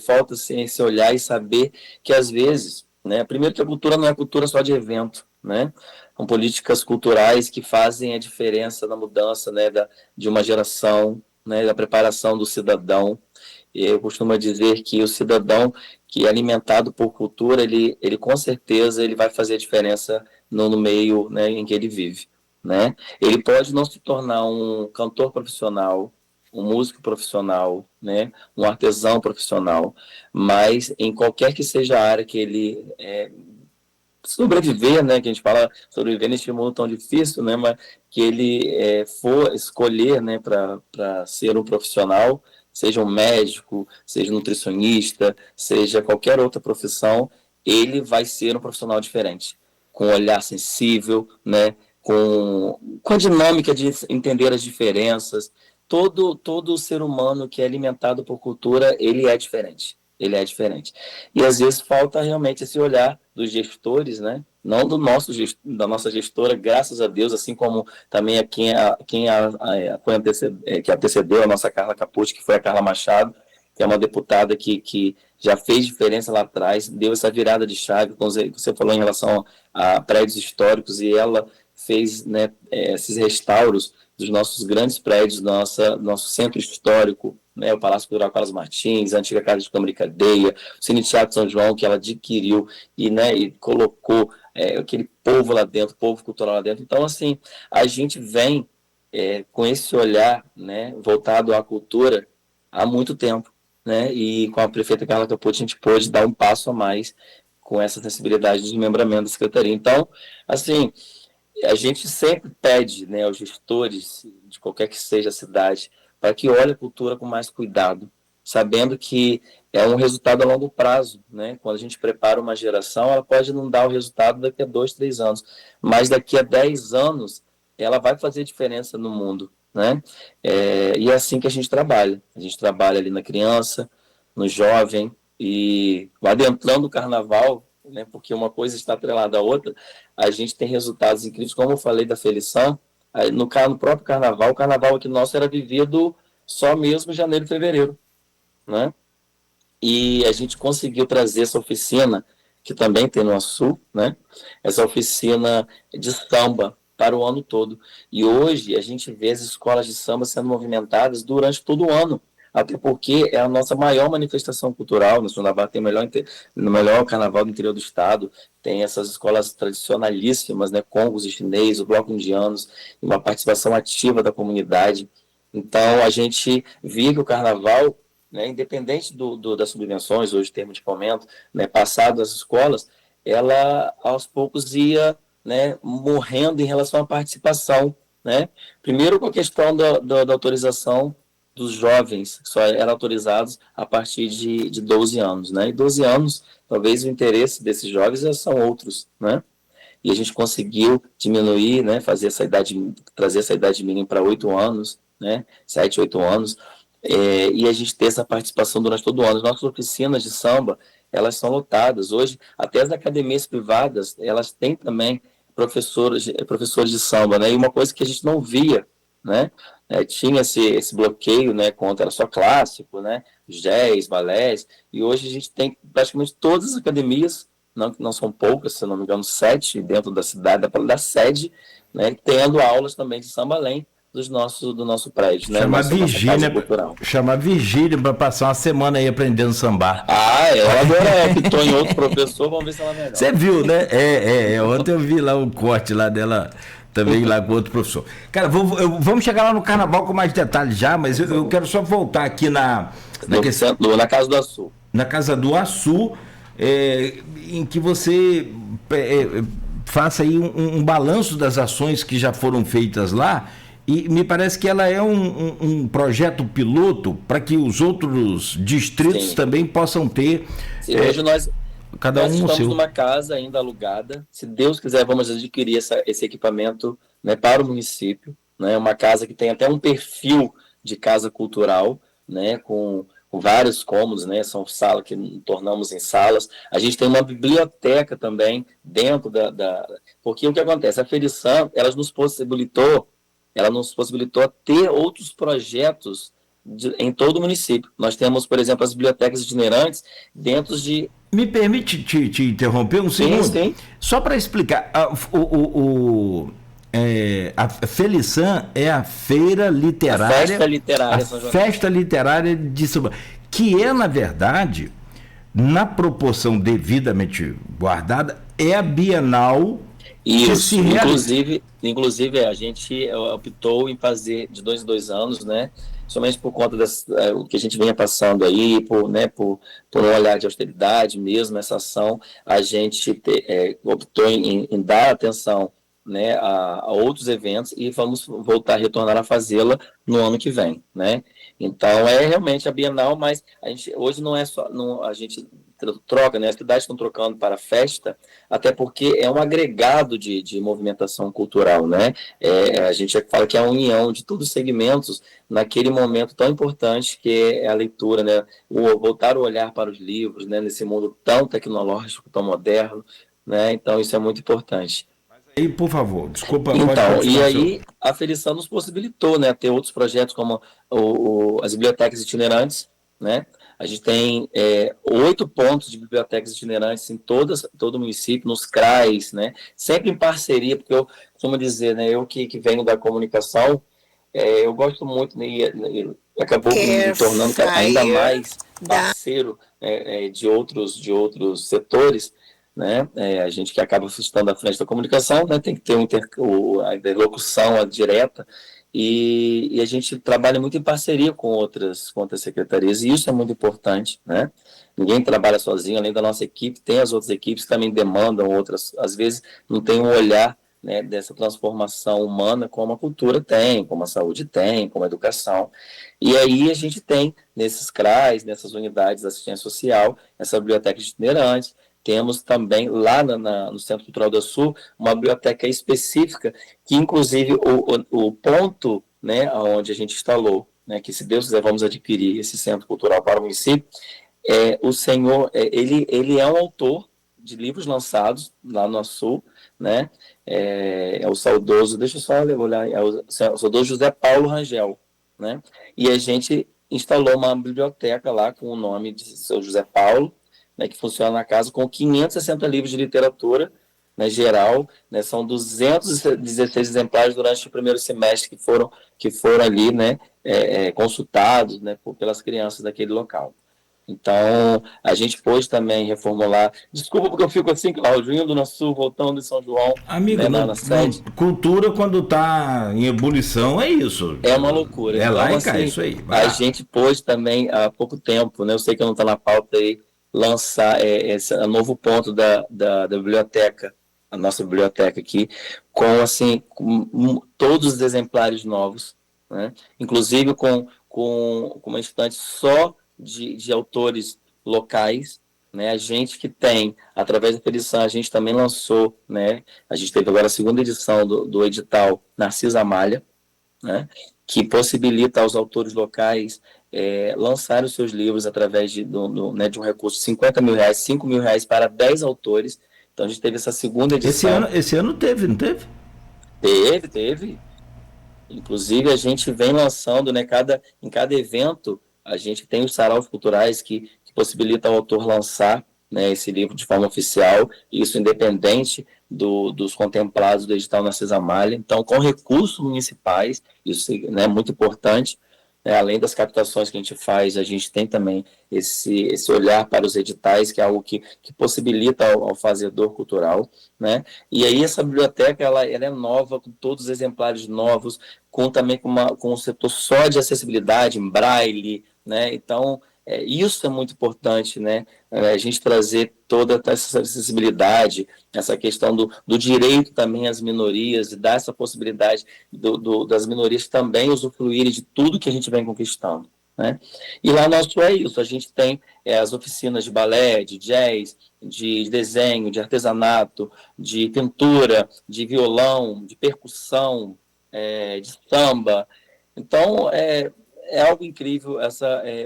falta esse olhar e saber que às vezes, né, primeiro que a cultura não é cultura só de evento, né, com políticas culturais que fazem a diferença na mudança, né, de uma geração, né, da preparação do cidadão. E eu costumo dizer que o cidadão que é alimentado por cultura, ele com certeza ele vai fazer a diferença no meio, né, em que ele vive, né? Ele pode não se tornar um cantor profissional, um músico profissional, né, um artesão profissional, mas em qualquer que seja a área que ele sobreviver, né, que a gente fala sobreviver neste mundo tão difícil, né, mas que ele for escolher, né, para ser um profissional, seja um médico, seja um nutricionista, seja qualquer outra profissão, ele vai ser um profissional diferente, com um olhar sensível, né, com a dinâmica de entender as diferenças. Todo ser humano que é alimentado por cultura, ele é diferente. E às vezes falta realmente esse olhar dos gestores, né? Não da nossa gestora, graças a Deus, assim como também que antecedeu a nossa Carla Capucci, que foi a Carla Machado, que é uma deputada que já fez diferença lá atrás, deu essa virada de chave, como você falou em relação a prédios históricos, e ela fez, né, esses restauros dos nossos grandes prédios, nosso centro histórico, né, o Palácio Cultural Carlos Martins, a antiga Casa de Câmara e Cadeia, o Cine Teatro São João, que ela adquiriu e colocou aquele povo lá dentro, povo cultural lá dentro. Então, assim, a gente vem com esse olhar, né, voltado à cultura há muito tempo, né, e com a prefeita Carla Capucci a gente pôde dar um passo a mais com essa sensibilidade de desmembramento da Secretaria. Então, assim, a gente sempre pede, né, aos gestores de qualquer que seja a cidade para que olhe a cultura com mais cuidado, sabendo que é um resultado a longo prazo, né? Quando a gente prepara uma geração, ela pode não dar o resultado daqui a 2, 3 anos, mas daqui a 10 anos ela vai fazer diferença no mundo, né? E é assim que a gente trabalha ali na criança, no jovem, e adentrando o carnaval, né, porque uma coisa está atrelada à outra, a gente tem resultados incríveis, como eu falei da Feliçan, no próprio carnaval, o carnaval aqui nosso era vivido só mesmo em janeiro e fevereiro, né? E a gente conseguiu trazer essa oficina, que também tem no Açu, né? Essa oficina de samba para o ano todo. E hoje a gente vê as escolas de samba sendo movimentadas durante todo o ano, até porque é a nossa maior manifestação cultural. No Navarra tem o melhor carnaval do interior do estado, tem essas escolas tradicionalíssimas, né, congos e chinês, o bloco indianos, e uma participação ativa da comunidade. Então a gente vê que o carnaval, né, independente das subvenções, hoje termo de fomento, né, passado as escolas, ela aos poucos ia, né, morrendo em relação à participação, né? Primeiro com a questão da autorização dos jovens, que só eram autorizados a partir de 12 anos, né? E 12 anos, talvez o interesse desses jovens são outros, né? E a gente conseguiu diminuir, né, trazer essa idade mínima para 8 anos, né? 7, 8 anos, e a gente ter essa participação durante todo o ano. As nossas oficinas de samba, elas são lotadas. Hoje, até as academias privadas, elas têm também professores de samba, né? E uma coisa que a gente não via, né? Tinha esse bloqueio, né, contra só clássico, né, jazz, balés, e hoje a gente tem praticamente todas as academias, não são poucas, se não me engano 7 dentro da cidade, da sede, né, tendo aulas também de samba além do nosso prédio, né? Chama Virgínia para passar uma semana aí aprendendo sambar. Ela agora optou em outro professor, vamos ver se ela melhora. Você viu, né? Ontem eu vi lá um corte lá dela, também lá com outro professor. Cara, vamos chegar lá no carnaval com mais detalhes já, mas eu quero só voltar aqui na Casa do Açu. Na Casa do Açu, em que você faça aí um balanço das ações que já foram feitas lá, e me parece que ela é um projeto piloto para que os outros distritos também possam ter. Sim, hoje nós estamos seu. numa casa ainda alugada. Se Deus quiser, vamos adquirir esse equipamento, né, para o município, né, uma casa que tem até um perfil de casa cultural, né, com vários cômodos, né, são salas que tornamos em salas. A gente tem uma biblioteca também dentro porque o que acontece? A Feliçan, ela nos possibilitou ter outros projetos em todo o município. Nós temos, por exemplo, as bibliotecas itinerantes dentro de... Me permite te interromper um segundo? Sim. Só para explicar, a Feliçan é a feira literária... Festa literária de São Paulo, que é, na verdade, na proporção devidamente guardada, é a Bienal... Isso, inclusive a gente optou em fazer de 2 em 2 anos, né? Somente por conta do que a gente vinha passando aí, por um olhar de austeridade mesmo, essa ação, a gente optou em dar atenção, né, a outros eventos, e vamos retornar a fazê-la no ano que vem, né? Então, é realmente a Bienal, mas a gente, hoje não é só, não, a gente troca, né? As cidades estão trocando para festa, até porque é um agregado de movimentação cultural, né? A gente fala que é a união de todos os segmentos naquele momento tão importante que é a leitura, né? Voltar o olhar para os livros, né? Nesse mundo tão tecnológico, tão moderno, né? Então, isso é muito importante. E, por favor, desculpa. Então, e aí a Felição nos possibilitou, né, ter outros projetos como as bibliotecas itinerantes, né? A gente tem 8 pontos de bibliotecas itinerantes em todo o município, nos CRAs, né? Sempre em parceria, porque eu costumo dizer, né, eu que venho da comunicação, eu gosto muito, né, e acabou me tornando ainda mais parceiro de outros setores, né? A gente que acaba estando à frente da comunicação, né, tem que ter a interlocução direta, e a gente trabalha muito em parceria com outras secretarias, e isso é muito importante, né? Ninguém trabalha sozinho, além da nossa equipe, tem as outras equipes que também demandam outras, às vezes não tem um olhar, né, dessa transformação humana como a cultura tem, como a saúde tem, como a educação. E aí a gente tem nesses CRAs, nessas unidades de assistência social, essa biblioteca itinerante. Temos também lá no Centro Cultural do Sul uma biblioteca específica, que inclusive o ponto, né, onde a gente instalou, né, que se Deus quiser vamos adquirir esse Centro Cultural para o município, o senhor, ele é um autor de livros lançados lá no Sul, né, é o saudoso, deixa eu só olhar, o saudoso José Paulo Rangel, né, e a gente instalou uma biblioteca lá com o nome de seu José Paulo, né, que funciona na casa com 560 livros de literatura, né, geral, né, são 216 exemplares durante o primeiro semestre que foram ali, né, consultados, né, pelas crianças daquele local. Então, a gente pôde também reformular. Desculpa porque eu fico assim, Cláudio, indo no Sul, voltando de São João. Amigo, né, na sede. Cultura, quando está em ebulição, é isso. É uma loucura. É lá então, e cá, assim, isso aí. A gente pôde também, há pouco tempo, né, eu sei que não está na pauta aí, lançar esse novo ponto da biblioteca, a nossa biblioteca aqui, com todos os exemplares novos, né? Inclusive com uma estante só de autores locais, né? A gente que tem, através da Felição, a gente também lançou, né? A gente teve agora a segunda edição do edital Narcisa Amália, né? Que possibilita aos autores locais lançar os seus livros através de um recurso de 50 mil reais, 5 mil reais para 10 autores. Então a gente teve essa segunda edição. Esse ano teve, não teve? Teve. Inclusive a gente vem lançando, né, em cada evento, a gente tem os saraus culturais que possibilitam ao autor lançar, né, esse livro de forma oficial, isso independente dos contemplados do edital Narcisa Amália. Então, com recursos municipais, isso é, né, muito importante. Além das captações que a gente faz, a gente tem também esse olhar para os editais, que é algo que possibilita ao fazedor cultural, né? E aí essa biblioteca ela é nova, com todos os exemplares novos, também com um setor só de acessibilidade, em braille, né? Então, isso é muito importante, né? A gente trazer toda essa acessibilidade, essa questão do direito também às minorias, e dar essa possibilidade das minorias também usufruírem de tudo que a gente vem conquistando, né? E lá nosso é isso, a gente tem as oficinas de balé, de jazz, de desenho, de artesanato, de pintura, de violão, de percussão, de samba. Então, é algo incrível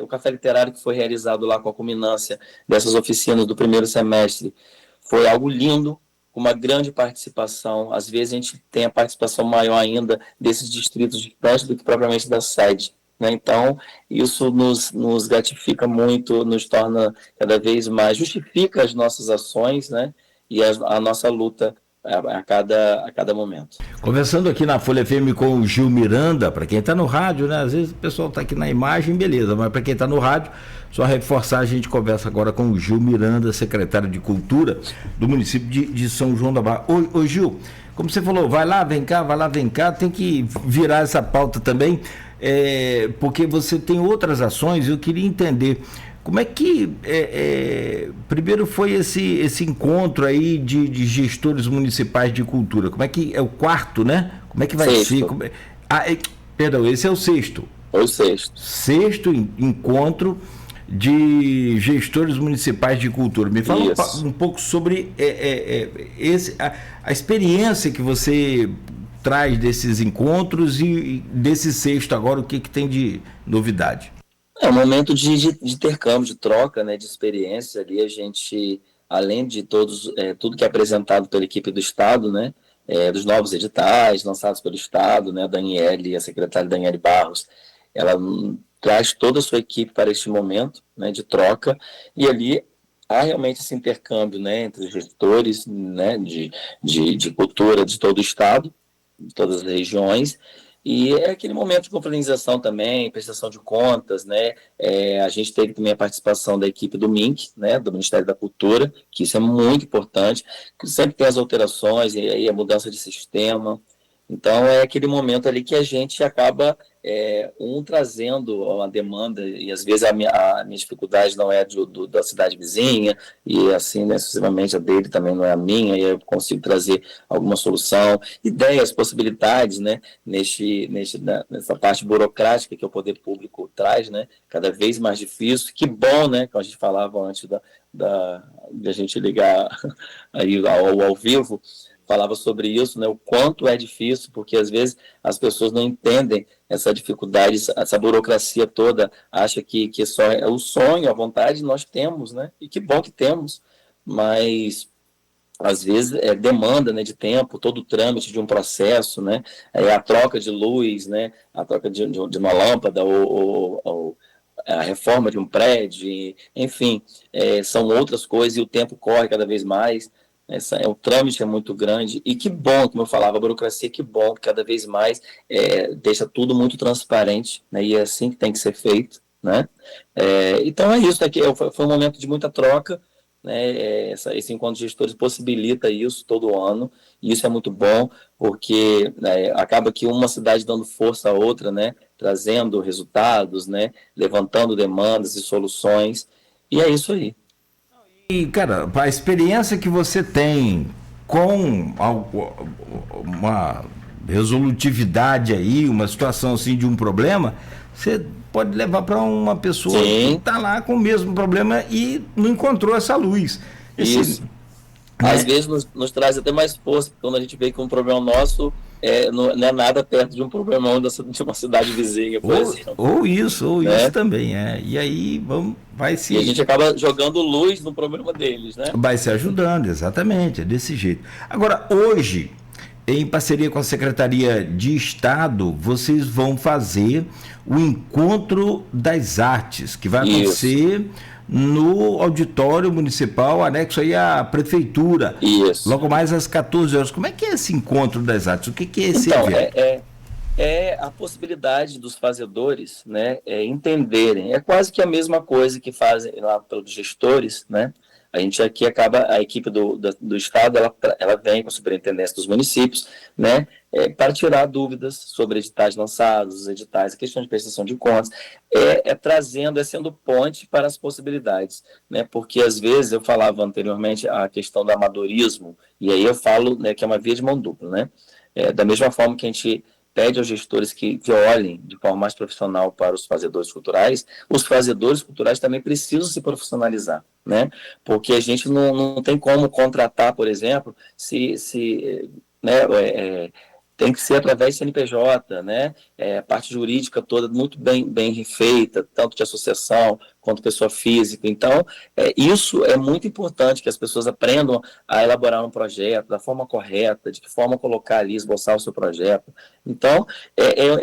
o café literário que foi realizado lá com a culminância dessas oficinas do primeiro semestre. Foi algo lindo, com uma grande participação. Às vezes a gente tem a participação maior ainda desses distritos de festa do que propriamente da sede, né? Então, isso nos gratifica muito, nos torna cada vez mais, justifica as nossas ações, né? E a nossa luta a cada momento. Conversando aqui na Folha FM com o Gil Miranda, para quem está no rádio, né? Às vezes o pessoal está aqui na imagem, beleza, mas para quem está no rádio, só reforçar, a gente conversa agora com o Gil Miranda, secretário de Cultura do município de São João da Barra. Ô Gil, como você falou, vai lá, vem cá, tem que virar essa pauta também, porque você tem outras ações. Eu queria entender como é que primeiro foi esse encontro aí de gestores municipais de cultura. Como é que é o quarto, né? Como é que vai ser? Perdão, esse é o sexto. Foi o sexto. Sexto encontro de gestores municipais de cultura. Me fala um pouco sobre a experiência que você traz desses encontros e desse sexto agora, o que tem de novidade? É um momento de intercâmbio, de troca, né, de experiência. Ali a gente, além de tudo que é apresentado pela equipe do Estado, né, dos novos editais lançados pelo Estado, né, a Daniele, a secretária Daniele Barros, ela traz toda a sua equipe para este momento, né, de troca, e ali há realmente esse intercâmbio, né, entre os gestores, né, de cultura de todo o Estado, de todas as regiões, e é aquele momento de confraternização também, prestação de contas, né, a gente teve também a participação da equipe do MINC, né, do Ministério da Cultura, que isso é muito importante, que sempre tem as alterações, e aí a mudança de sistema. Então é aquele momento ali que a gente acaba trazendo uma demanda, e às vezes a minha dificuldade não é da cidade vizinha, e assim, né, sucessivamente a dele também não é a minha, e eu consigo trazer alguma solução, ideias, possibilidades, né, nessa parte burocrática que o poder público traz, né, cada vez mais difícil. Que bom, né, como a gente falava antes de a gente ligar aí ao vivo, falava sobre isso, né, o quanto é difícil, porque às vezes as pessoas não entendem essa dificuldade, essa burocracia toda, acha que só é o sonho, a vontade nós temos, né, e que bom que temos, mas às vezes demanda, né, de tempo, todo o trâmite de um processo, né, a troca de luz, né, a troca de uma lâmpada ou a reforma de um prédio, enfim, são outras coisas, e o tempo corre cada vez mais. O trâmite é muito grande, e que bom, como eu falava, a burocracia, que bom, que cada vez mais deixa tudo muito transparente, né, e é assim que tem que ser feito, né. Então é isso, aqui foi um momento de muita troca, né, esse encontro de gestores possibilita isso todo ano, e isso é muito bom, porque acaba que uma cidade dando força à outra, né, trazendo resultados, né, levantando demandas e soluções, e é isso aí. E, cara, a experiência que você tem com uma resolutividade aí, uma situação assim de um problema, você pode levar para uma pessoa que está lá com o mesmo problema e não encontrou essa luz. Isso. Às vezes nos traz até mais força, quando a gente vê que um problema nosso não é nada perto de um problema de uma cidade vizinha, por exemplo. Ou isso também, E aí vai se... E a gente acaba jogando luz no problema deles, né? Vai se ajudando, exatamente, é desse jeito. Agora, hoje, em parceria com a Secretaria de Estado, vocês vão fazer o Encontro das Artes, que vai acontecer no auditório municipal, anexo aí à prefeitura. Isso. Logo mais às 14 horas. Como é que é esse Encontro das Artes? O que é esse evento? É a possibilidade dos fazedores, né, entenderem. É quase que a mesma coisa que fazem lá pelos gestores, né? A gente aqui a equipe do Estado, ela vem com a superintendência dos municípios, né, para tirar dúvidas sobre editais lançados, os editais, a questão de prestação de contas, sendo ponte para as possibilidades, né, porque às vezes eu falava anteriormente a questão do amadorismo, e aí eu falo, né, que é uma via de mão dupla, né, da mesma forma que a gente pede aos gestores que olhem de forma mais profissional para os fazedores culturais, os fazedores culturais também precisam se profissionalizar, né? Porque a gente não tem como contratar, por exemplo, tem que ser através do CNPJ, né? A parte jurídica toda muito bem feita, tanto de associação quanto pessoa física. Então, isso é muito importante, que as pessoas aprendam a elaborar um projeto da forma correta, de que forma colocar ali, esboçar o seu projeto. Então,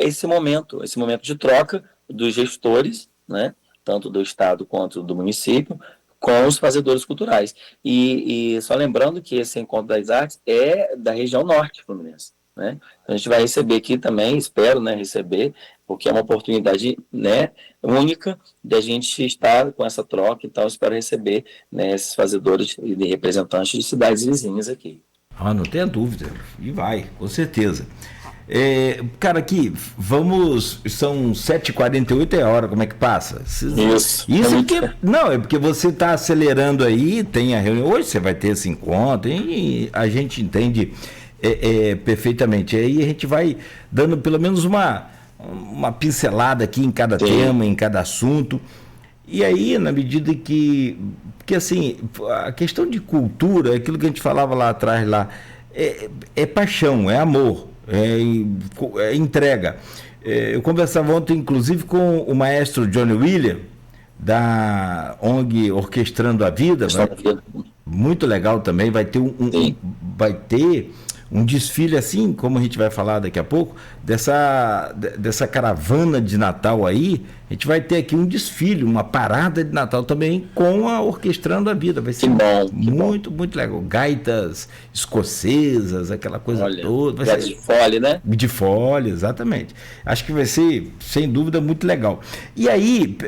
esse momento de troca dos gestores, né? Tanto do Estado quanto do município, com os fazedores culturais. E só lembrando que esse Encontro das Artes é da região norte fluminense, né? A gente vai receber aqui também, espero, né, receber, porque é uma oportunidade, né, única de a gente estar com essa troca. Então espero receber, né, esses fazedores e representantes de cidades vizinhas aqui. Não tenha dúvida, e vai, com certeza. Cara, aqui, são 7h48, é a hora, como é que passa? Isso porque você está acelerando aí, tem a reunião, hoje você vai ter esse encontro, e a gente entende perfeitamente. Aí a gente vai dando pelo menos uma uma pincelada aqui em cada tema, em cada assunto. E aí, na medida que assim, a questão de cultura, aquilo que a gente falava lá atrás, é paixão, é amor, é entrega. Eu conversava ontem, inclusive, com o maestro Johnny William, da ONG Orquestrando a Vida, muito legal também, vai ter um desfile assim, como a gente vai falar daqui a pouco, dessa caravana de Natal aí. A gente vai ter aqui um desfile, uma parada de Natal também com a Orquestrando a Vida. Vai ser muito legal. Gaitas escocesas, aquela coisa toda. Vai ser... de fole, né? De fole, exatamente. Acho que vai ser, sem dúvida, muito legal. E aí,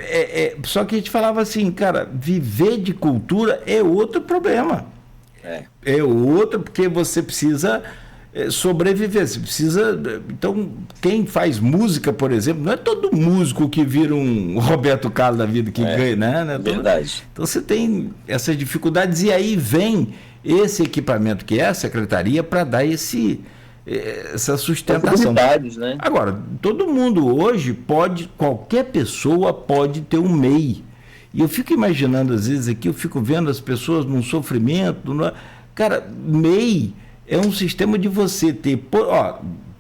só que a gente falava assim, cara, viver de cultura é outro problema. É outro, porque você precisa sobreviver, você precisa... Então, quem faz música, por exemplo, não é todo músico que vira um Roberto Carlos da vida que ganha, né? Verdade. Então, você tem essas dificuldades, e aí vem esse equipamento que é a secretaria para dar essa sustentação. Né? Agora, todo mundo hoje qualquer pessoa pode ter um MEI. E eu fico imaginando, às vezes, aqui, eu fico vendo as pessoas num sofrimento. Cara, MEI é um sistema de você ter...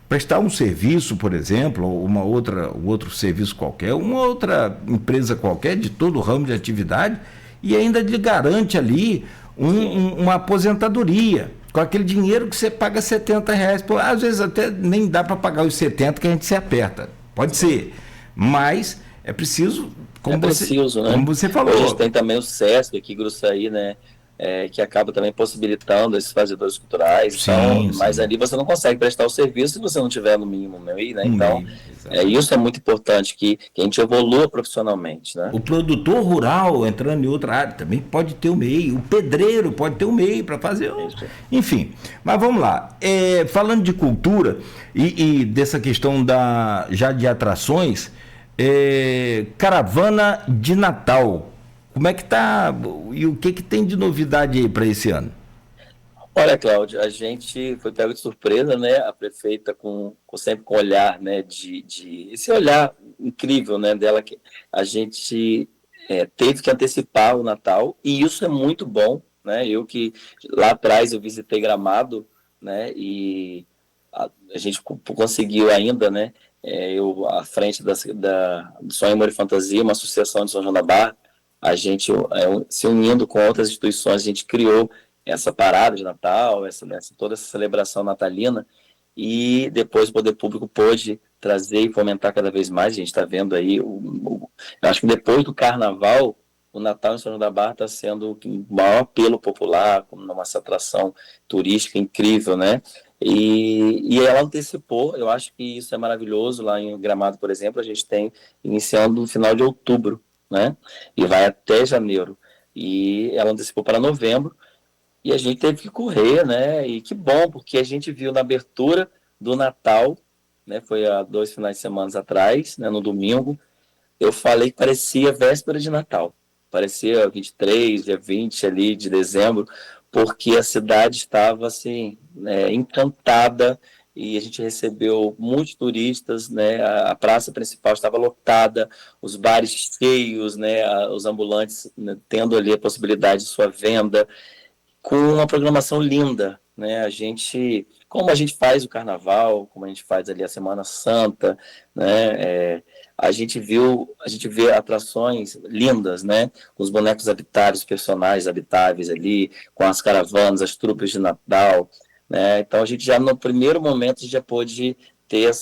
prestar um serviço, por exemplo, ou um outro serviço qualquer, uma outra empresa qualquer, de todo o ramo de atividade, e ainda lhe garante ali uma aposentadoria. Com aquele dinheiro que você paga R$70. Às vezes até nem dá para pagar os 70 que a gente se aperta. Pode ser. Mas é preciso... Como você falou. Hoje tem também o SESC aqui, Gruçaí, né? Que acaba também possibilitando esses fazedores culturais. Mas ali você não consegue prestar o serviço se você não tiver no mínimo MEI, né? Então, isso é muito importante, que a gente evolua profissionalmente, né? O produtor rural entrando em outra área também pode ter o MEI. O pedreiro pode ter o MEI para fazer. Enfim, mas vamos lá. Falando de cultura e dessa questão já de atrações, caravana de Natal. Como é que tá e o que tem de novidade aí para esse ano? Olha, Cláudio, a gente foi pego de surpresa, né? A prefeita sempre com olhar, né? Esse olhar incrível, né? Dela, que a gente teve que antecipar o Natal, e isso é muito bom, né? Eu que lá atrás eu visitei Gramado, né? E a gente conseguiu ainda, né? Eu à frente do Sonho, Amor e Fantasia, uma associação de São João da Barra, a gente se unindo com outras instituições, a gente criou essa parada de Natal, toda essa celebração natalina, e depois o poder público pôde trazer e fomentar cada vez mais. A gente está vendo aí, eu acho que depois do Carnaval, o Natal em São João da Barra está sendo o maior apelo popular, como uma atração turística incrível, né? E ela antecipou, eu acho que isso é maravilhoso. Lá em Gramado, por exemplo, a gente tem iniciando no final de outubro, né? E vai até janeiro. E ela antecipou para novembro, e a gente teve que correr, né? E que bom, porque a gente viu na abertura do Natal, né? Foi há 2 finais de semana atrás, né? No domingo, eu falei que parecia véspera de Natal. Parecia 23, dia 20 ali de dezembro, porque a cidade estava assim, encantada, e a gente recebeu muitos turistas, né? A praça principal estava lotada, os bares cheios, né? Os ambulantes, né? Tendo ali a possibilidade de sua venda, com uma programação linda, né? Como a gente faz o Carnaval, como a gente faz ali a Semana Santa, né? A gente vê atrações lindas, né? Os bonecos habitáveis, os personagens habitáveis ali, com as caravanas, as trupes de Natal, né? Então a gente já no primeiro momento a gente já pôde ter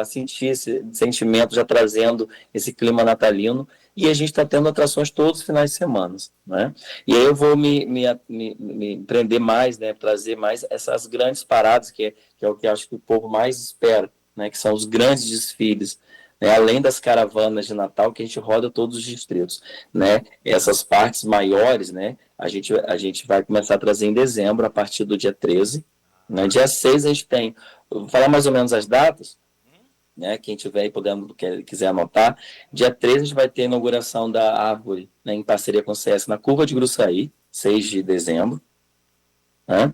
sentir esse sentimento, já trazendo esse clima natalino, e a gente está tendo atrações todos os finais de semana, né? E aí eu vou me prender mais, né? Trazer mais essas grandes paradas, que é o que eu acho que o povo mais espera, né? Que são os grandes desfiles, né, além das caravanas de Natal, que a gente roda todos os distritos, né? Essas partes maiores, né? A gente vai começar a trazer em dezembro, a partir do dia 13. Né? Dia 6 a gente tem... Eu vou falar mais ou menos as datas, né? Quem tiver aí quiser anotar. Dia 13 a gente vai ter a inauguração da árvore, né, em parceria com o CS na Curva de Gruçaí, 6 de dezembro. Né?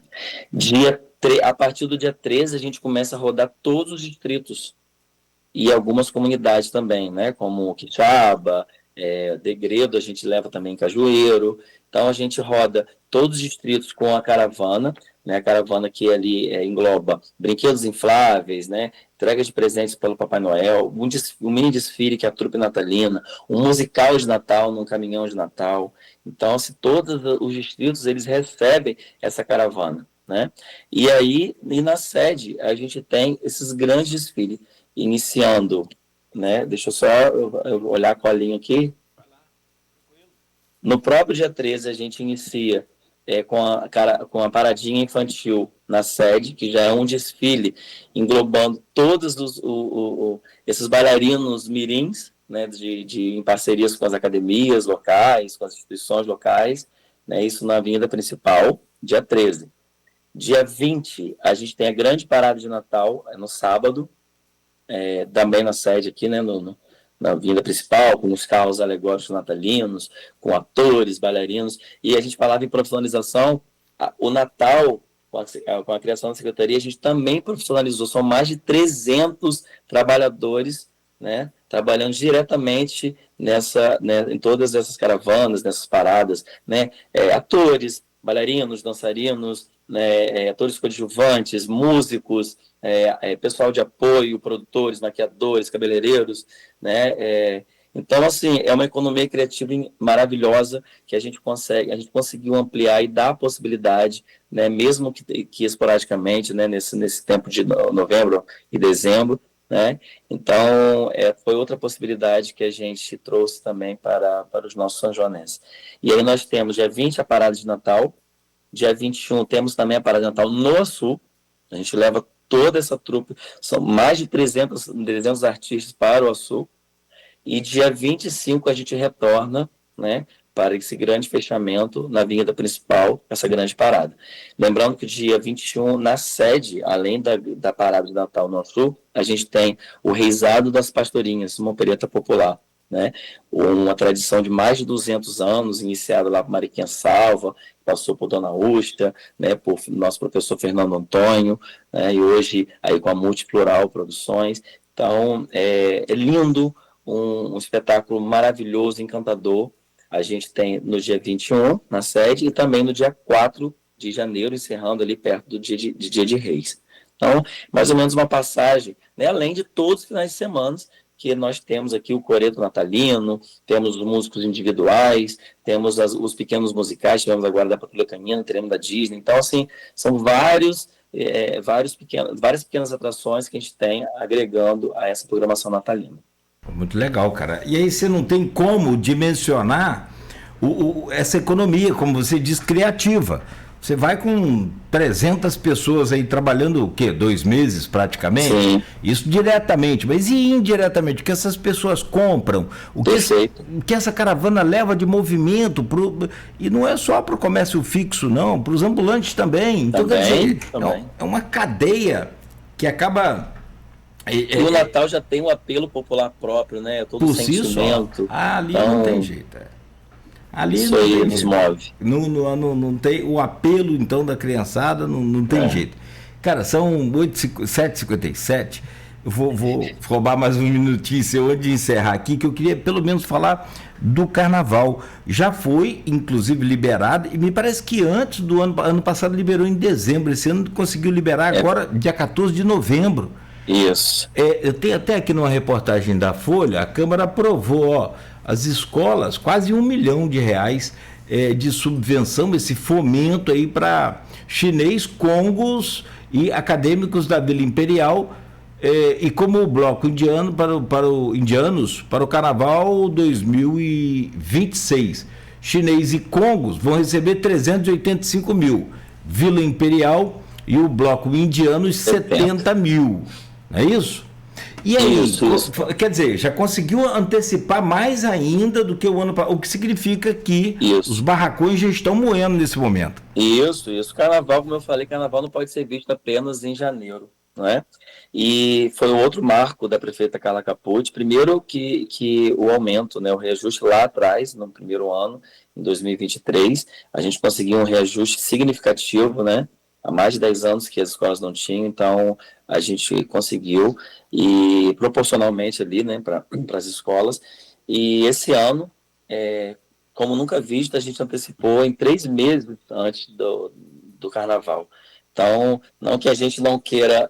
A partir do dia 13 a gente começa a rodar todos os distritos. e algumas comunidades também, né, como Quixaba, Degredo, a gente leva também Cajueiro. Então a gente roda todos os distritos com a caravana, né, a caravana que ali engloba brinquedos infláveis, né, entrega de presentes pelo Papai Noel, um mini desfile que é a trupe natalina, um musical de Natal num caminhão de Natal. Então, todos os distritos eles recebem essa caravana, né? E aí, na sede, a gente tem esses grandes desfiles, iniciando, né? Deixa eu só olhar a colinha aqui. No próprio dia 13, a gente inicia com a paradinha infantil na sede, que já é um desfile englobando todos esses bailarinos mirins, né, em parcerias com as academias locais, com as instituições locais, né, isso na avenida principal, dia 13. Dia 20, a gente tem a grande parada de Natal, no sábado, também na sede aqui, né, na avenida principal, com os carros alegóricos natalinos, com atores, bailarinos, e a gente falava em profissionalização. O Natal, com a criação da secretaria, a gente também profissionalizou, são mais de 300 trabalhadores, né, trabalhando diretamente em todas essas caravanas, nessas paradas, né, atores, bailarinos, dançarinos, né, atores coadjuvantes, músicos, pessoal de apoio, produtores, maquiadores, cabeleireiros, né, então, assim, é uma economia criativa maravilhosa que a gente conseguiu ampliar e dar a possibilidade, né, mesmo que esporadicamente, né, nesse tempo de novembro e dezembro, né, então foi outra possibilidade que a gente trouxe também para os nossos sanjoanenses. E aí nós temos dia 20 a parada de Natal, dia 21 temos também a parada de Natal no Açu, a gente leva toda essa trupe, são mais de 300 artistas para o Açu, e dia 25 a gente retorna, né, para esse grande fechamento na avenida principal, essa grande parada. Lembrando que dia 21, na sede, além da parada de Natal no Açu, a gente tem o Reisado das Pastorinhas, uma opereta popular, né, uma tradição de mais de 200 anos, iniciada lá por Mariquinha Salva, passou por Dona Usta, né, por nosso professor Fernando Antônio, né, e hoje aí com a Multiplural Produções. Então, é lindo, um espetáculo maravilhoso, encantador. A gente tem no dia 21, na sede, e também no dia 4 de janeiro, encerrando ali perto do dia de Reis. Então, mais ou menos uma passagem, né, além de todos os finais de semana, que nós temos aqui o coreto natalino, temos os músicos individuais, temos os pequenos musicais, tivemos agora da Patrulha Canina, teremos da Disney. Então, assim, são várias pequenas atrações que a gente tem agregando a essa programação natalina. Muito legal, cara. E aí você não tem como dimensionar essa economia, como você diz, criativa. Você vai com 300 pessoas aí trabalhando, o quê? 2 meses praticamente? Sim. Isso diretamente, mas e indiretamente? O que essas pessoas compram? O que essa caravana leva de movimento? E não é só para o comércio fixo, não, para os ambulantes também. Então, também. É uma cadeia que acaba... E o Natal já tem um apelo popular próprio, né? Todo o sentimento. Ali então, não tem jeito. Ali isso aí nos move. Não tem o apelo, então, da criançada, não tem jeito. Cara, são 7h57. Eu vou roubar mais um minutinho seu antes de encerrar aqui, que eu queria pelo menos falar do carnaval. Já foi, inclusive, liberado, e me parece que antes do ano passado liberou em dezembro. Esse ano conseguiu liberar agora, dia 14 de novembro. Isso. Eu tenho até aqui numa reportagem da Folha, a Câmara aprovou, as escolas, quase R$1 milhão de subvenção, esse fomento aí para chinês, congos e acadêmicos da Vila Imperial, e como o bloco indiano para o Carnaval 2026. Chinês e congos vão receber 385 mil, Vila Imperial e o bloco indiano 70 mil. Não é isso? E aí, isso. Quer dizer, já conseguiu antecipar mais ainda do que o ano passado, o que significa que os barracões já estão moendo nesse momento. Isso. Carnaval, como eu falei, carnaval não pode ser visto apenas em janeiro, não é? E foi um outro marco da prefeita Carla Capucci, primeiro que o aumento, né, o reajuste lá atrás, no primeiro ano, em 2023, a gente conseguiu um reajuste significativo, né? há mais de 10 anos que as escolas não tinham, então a gente conseguiu, e proporcionalmente ali, né, para as escolas. E esse ano, como nunca visto, a gente antecipou em 3 meses antes do Carnaval. Então, não que a gente não queira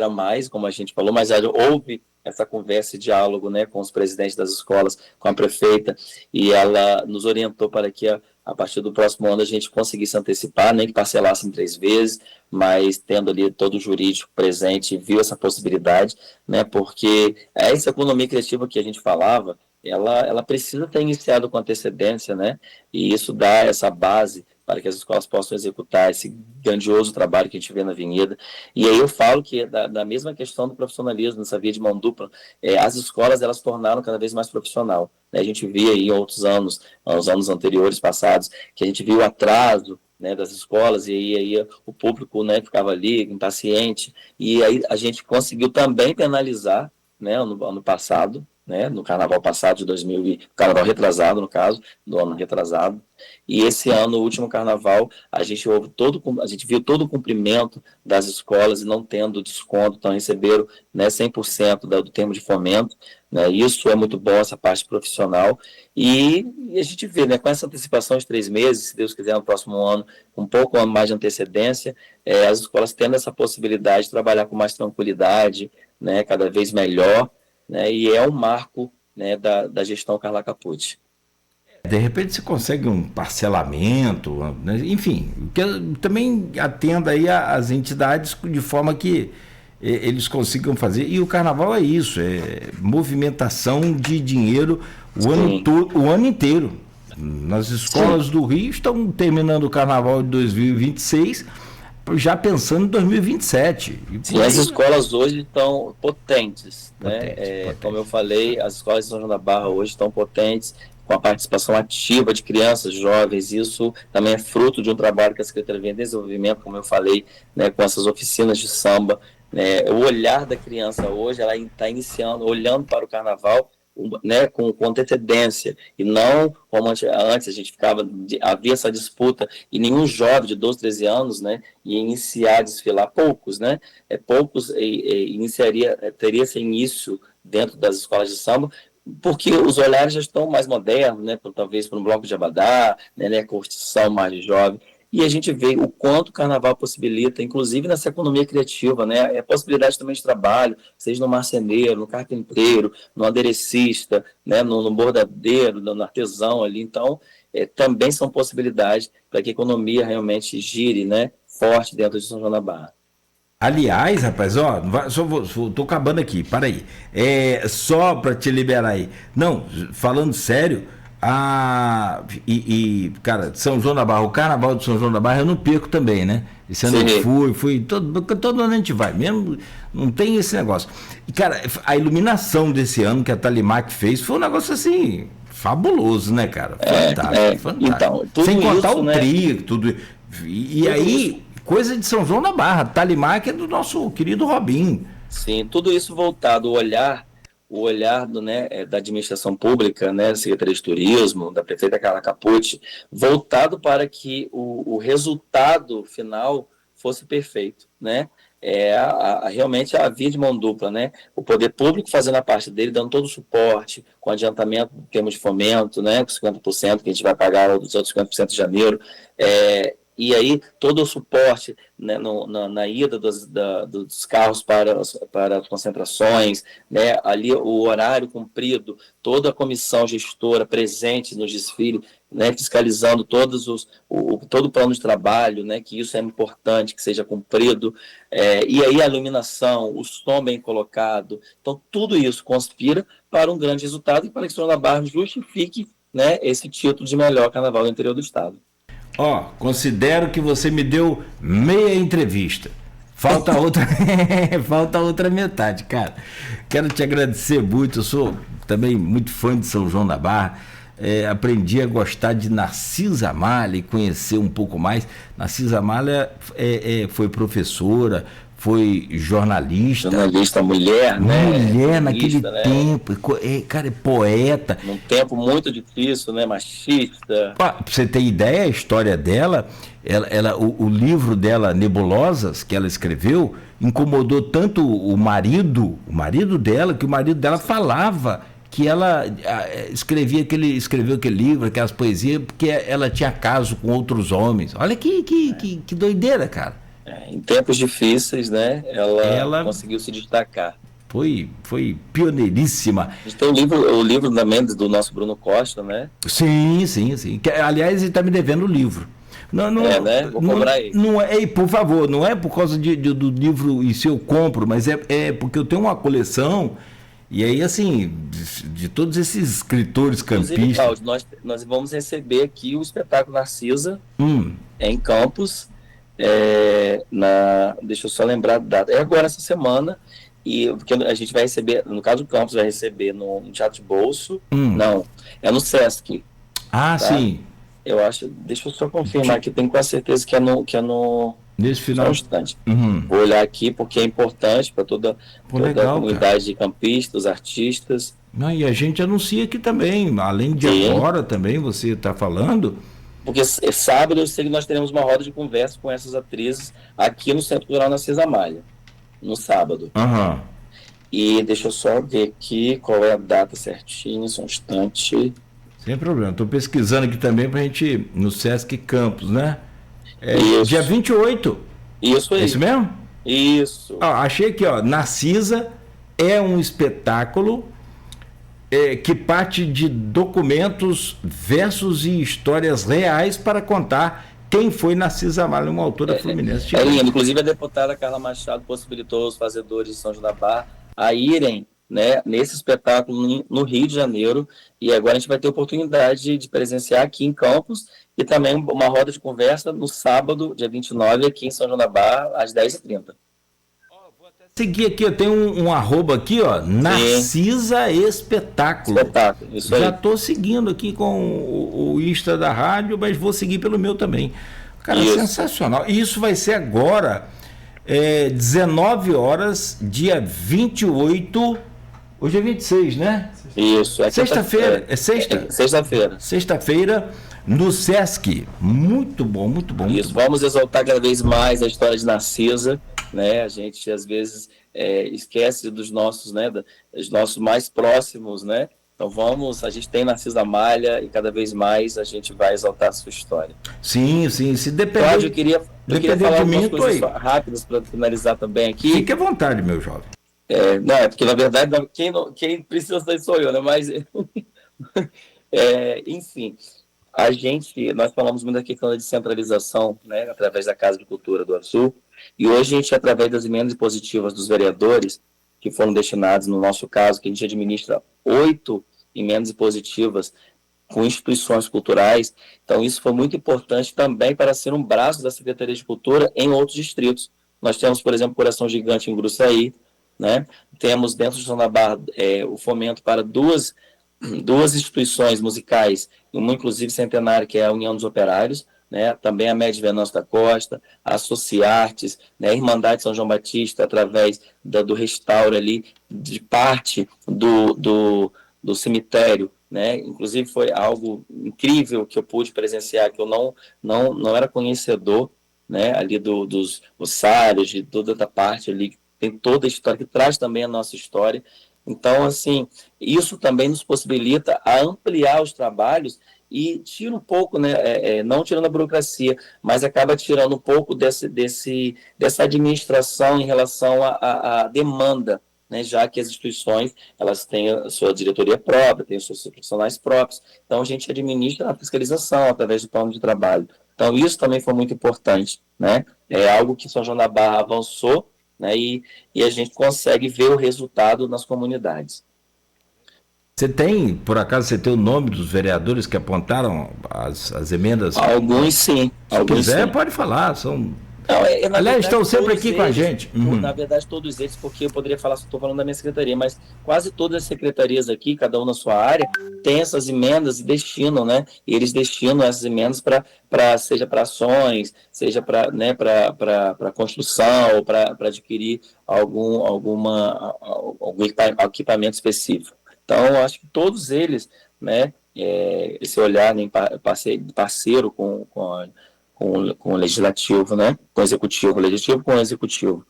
mais, como a gente falou, mas houve essa conversa e diálogo, né, com os presidentes das escolas, com a prefeita, e ela nos orientou para que a partir do próximo ano a gente conseguisse antecipar, nem que parcelasse em 3 vezes, mas tendo ali todo o jurídico presente, viu essa possibilidade, né, porque essa economia criativa que a gente falava, ela precisa ter iniciado com antecedência, né, e isso dá essa base para que as escolas possam executar esse grandioso trabalho que a gente vê na Avenida. E aí eu falo que da mesma questão do profissionalismo, nessa via de mão dupla, as escolas elas tornaram cada vez mais profissional, né? A gente via aí em outros anos, nos anos anteriores, passados, que a gente viu o atraso, né, das escolas, e aí o público, né, ficava ali, impaciente, e aí a gente conseguiu também penalizar, né, ano passado, né, no carnaval passado de 2000, carnaval retrasado, no caso, do ano retrasado, e esse ano, o último carnaval, a gente viu todo o cumprimento das escolas e não tendo desconto, então receberam, né, 100% do termo de fomento, né, isso é muito bom, essa parte profissional, e a gente vê, né, com essa antecipação de 3 meses, se Deus quiser, no próximo ano, com um pouco mais de antecedência, as escolas tendo essa possibilidade de trabalhar com mais tranquilidade, né, cada vez melhor, né, e é um marco, né, da gestão Carla Capucci. De repente você consegue um parcelamento, né, enfim, que também atenda aí as entidades de forma que eles consigam fazer. E o carnaval é isso, é movimentação de dinheiro o ano inteiro. Nas escolas do Rio estão terminando o carnaval de 2026, já pensando em 2027. Sim, as escolas hoje estão potentes, né? Como eu falei, as escolas de São João da Barra hoje estão potentes, com a participação ativa de crianças, jovens. Isso também é fruto de um trabalho que a Secretaria vem em desenvolvimento, como eu falei, né, com essas oficinas de samba. Né? O olhar da criança hoje, ela está iniciando, olhando para o carnaval, né, com antecedência, e não como antes a gente havia essa disputa, e nenhum jovem de 12, 13 anos, né, ia iniciar a desfilar, poucos, né, teria esse início dentro das escolas de samba, porque os olhares já estão mais modernos, né, talvez para um bloco de abadá, né, curtição mais jovem. E a gente vê o quanto o carnaval possibilita, inclusive nessa economia criativa, né? É possibilidade também de trabalho, seja no marceneiro, no carpinteiro, no aderecista, né? no bordadeiro, no artesão ali. Então, também são possibilidades para que a economia realmente gire, né, forte dentro de São João da Barra. Aliás, rapaz, tô acabando aqui, para aí. Só para te liberar aí. Não, falando sério, cara, São João da Barra, o carnaval de São João da Barra eu não perco também, né? Esse ano eu fui, todo ano a gente vai, mesmo, não tem esse negócio. E, cara, a iluminação desse ano que a Talimac fez foi um negócio assim, fabuloso, né, cara? Fantástico. Então, tudo sem contar isso, o trio, tudo. E aí, coisa de São João da Barra, Talimac é do nosso querido Robinho. Sim, tudo isso voltado, o olhar da administração pública, né, Secretaria de Turismo, da prefeita Carla Capucci, voltado para que o resultado final fosse perfeito, né? Realmente a via de mão dupla, né? O poder público fazendo a parte dele, dando todo o suporte, com adiantamento em termos de fomento, né, com 50% que a gente vai pagar os outros 50% de janeiro, e aí todo o suporte, né, na ida dos carros para as concentrações, né, ali o horário cumprido, toda a comissão gestora presente no desfile, né, fiscalizando todo o plano de trabalho, né, que isso é importante, que seja cumprido, e aí a iluminação, o som bem colocado, então tudo isso conspira para um grande resultado e para que São João da Barra justifique, né, esse título de melhor carnaval do interior do estado. Considero que você me deu meia entrevista. Falta outra metade, cara. Quero te agradecer muito. Eu sou também muito fã de São João da Barra. Aprendi a gostar de Narcisa Malha e conhecer um pouco mais. Narcisa Malha foi professora, foi jornalista. Jornalista, mulher, né? Mulher naquele tempo, cara, é poeta. Num tempo muito difícil, né? Machista. Pra você ter ideia, a história dela, o livro dela, Nebulosas, que ela escreveu, incomodou tanto o marido dela, que o marido dela falava que ela escreveu aquele livro, aquelas poesias, porque ela tinha caso com outros homens. Olha que doideira, cara. Em tempos difíceis, né? Ela conseguiu se destacar. Foi pioneiríssima. A gente tem o livro da Mendes, do nosso Bruno Costa, né? Sim. Que, aliás, ele está me devendo o livro. Não, né? Vou cobrar ele. Não é, por favor, não é por causa do livro em si eu compro, mas é porque eu tenho uma coleção. E aí, assim, de todos esses escritores campistas... Inclusive, Cláudio, nós vamos receber aqui o espetáculo Narcisa, em Campos, deixa eu só lembrar a data, é agora essa semana, porque a gente vai receber, no caso do Campos, vai receber no Teatro de Bolso, não, é no Sesc. Ah, tá? Sim. Eu acho, deixa eu só confirmar aqui, tenho quase certeza que é no nesse final. Só um instante. Vou olhar aqui porque é importante para toda legal, a comunidade de campistas, artistas. Não, e a gente anuncia aqui também, além de agora também, você está falando. Porque sábado eu sei que nós teremos uma roda de conversa com essas atrizes aqui no Centro Cultural Narcisa Amália, no sábado. E deixa eu só ver aqui qual é a data certinha, só um instante. Sem problema, estou pesquisando aqui também para a gente, no Sesc Campos, né? Dia 28. Isso aí. É isso mesmo? Isso. Achei aqui, Narcisa é um espetáculo que parte de documentos, versos e histórias reais para contar quem foi Narcisa Amália, uma autora fluminense. Inclusive a deputada Carla Machado possibilitou os fazedores de São João da Barra a irem, né, nesse espetáculo no Rio de Janeiro, e agora a gente vai ter oportunidade de presenciar aqui em Campos e também uma roda de conversa no sábado, dia 29, aqui em São João da Barra, às 10h30. Seguir aqui, eu tenho um arroba aqui, Narcisa Espetáculo. Isso aí. Já estou seguindo aqui com o Insta da rádio, mas vou seguir pelo meu também. Cara, sensacional. E isso vai ser agora, 19 horas, dia 28. Hoje é 26, né? Isso. Sexta-feira. É sexta? Sexta-feira. Sexta-feira, no Sesc. Muito bom, muito bom. Isso. Vamos exaltar cada vez mais a história de Narcisa, né? A gente, às vezes, esquece dos nossos, né? Dos nossos mais próximos, né? Então a gente tem Narcisa Amália e cada vez mais a gente vai exaltar a sua história. Sim. Se depender... Cláudio, eu queria falar algumas coisas rápidas para finalizar também aqui. Fique à vontade, meu jovem. Porque na verdade quem precisa sair sou eu, né? Mas enfim, nós falamos muito da questão da descentralização, né? Através da Casa de Cultura do Açu, e hoje a gente, através das emendas impositivas dos vereadores, que foram destinados, no nosso caso, que a gente administra 8 emendas impositivas com instituições culturais. Então isso foi muito importante também para ser um braço da Secretaria de Cultura em outros distritos. Nós temos, por exemplo, Coração Gigante em Gruçaí, né? Temos dentro de São da Barra o fomento para duas instituições musicais, uma inclusive centenária, que é a União dos Operários, né? Também a Média Venâncio da Costa, a Sociartes, né? A Irmandade São João Batista, através do restauro ali de parte do cemitério, né? Inclusive foi algo incrível que eu pude presenciar, que eu não era conhecedor, né? Ali dos ossários, de toda a parte ali, tem toda a história, que traz também a nossa história. Então, assim, isso também nos possibilita a ampliar os trabalhos e tira um pouco, né, não tirando a burocracia, mas acaba tirando um pouco dessa administração em relação à demanda, né, já que as instituições elas têm a sua diretoria própria, têm os seus profissionais próprios. Então, a gente administra a fiscalização através do plano de trabalho. Então, isso também foi muito importante, né? É algo que São João da Barra avançou, né, e a gente consegue ver o resultado nas comunidades. Por acaso, você tem o nome dos vereadores que apontaram as emendas? Alguns sim. Se quiser, pode falar. Não, aliás, estão sempre aqui com a gente. Na verdade, todos eles, porque eu poderia falar, estou falando da minha secretaria, mas quase todas as secretarias aqui, cada uma na sua área, tem essas emendas e destinam, né? E eles destinam essas emendas seja para ações, seja para, né, para construção, ou para adquirir algum equipamento específico. Então, eu acho que todos eles, né, esse olhar em parceiro com o legislativo, né? Com o executivo, legislativo com o executivo.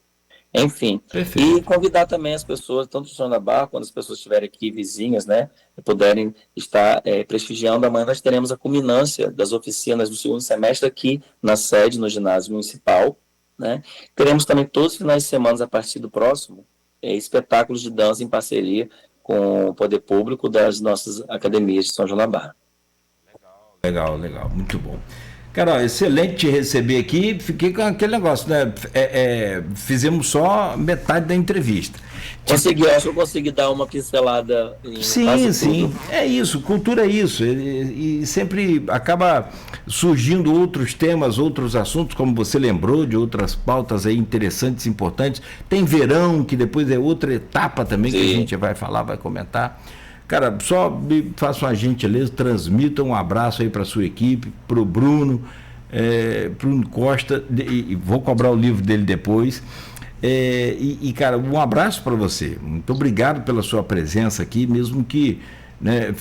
Enfim, perfeito. E convidar também as pessoas, tanto o São da Barra, quando as pessoas estiverem aqui vizinhas, né? Puderem estar prestigiando. Amanhã nós teremos a culminância das oficinas do segundo semestre aqui na sede, no ginásio municipal, né? Teremos também todos os finais de semana, a partir do próximo, espetáculos de dança em parceria com o poder público das nossas academias de São João da Barra. Legal, muito bom. Cara, excelente te receber aqui. Fiquei com aquele negócio, né? Fizemos só metade da entrevista. Acho que eu consegui dar uma pincelada em sim. É isso, cultura é isso. E sempre acaba surgindo outros temas, outros assuntos, como você lembrou, de outras pautas aí interessantes, importantes. Tem verão, que depois é outra etapa também, que a gente vai falar, vai comentar. Cara, só me façam a gentileza, transmitam um abraço aí para a sua equipe, para o Bruno Costa, e vou cobrar o livro dele depois. Cara, um abraço para você. Muito obrigado pela sua presença aqui, mesmo que, né,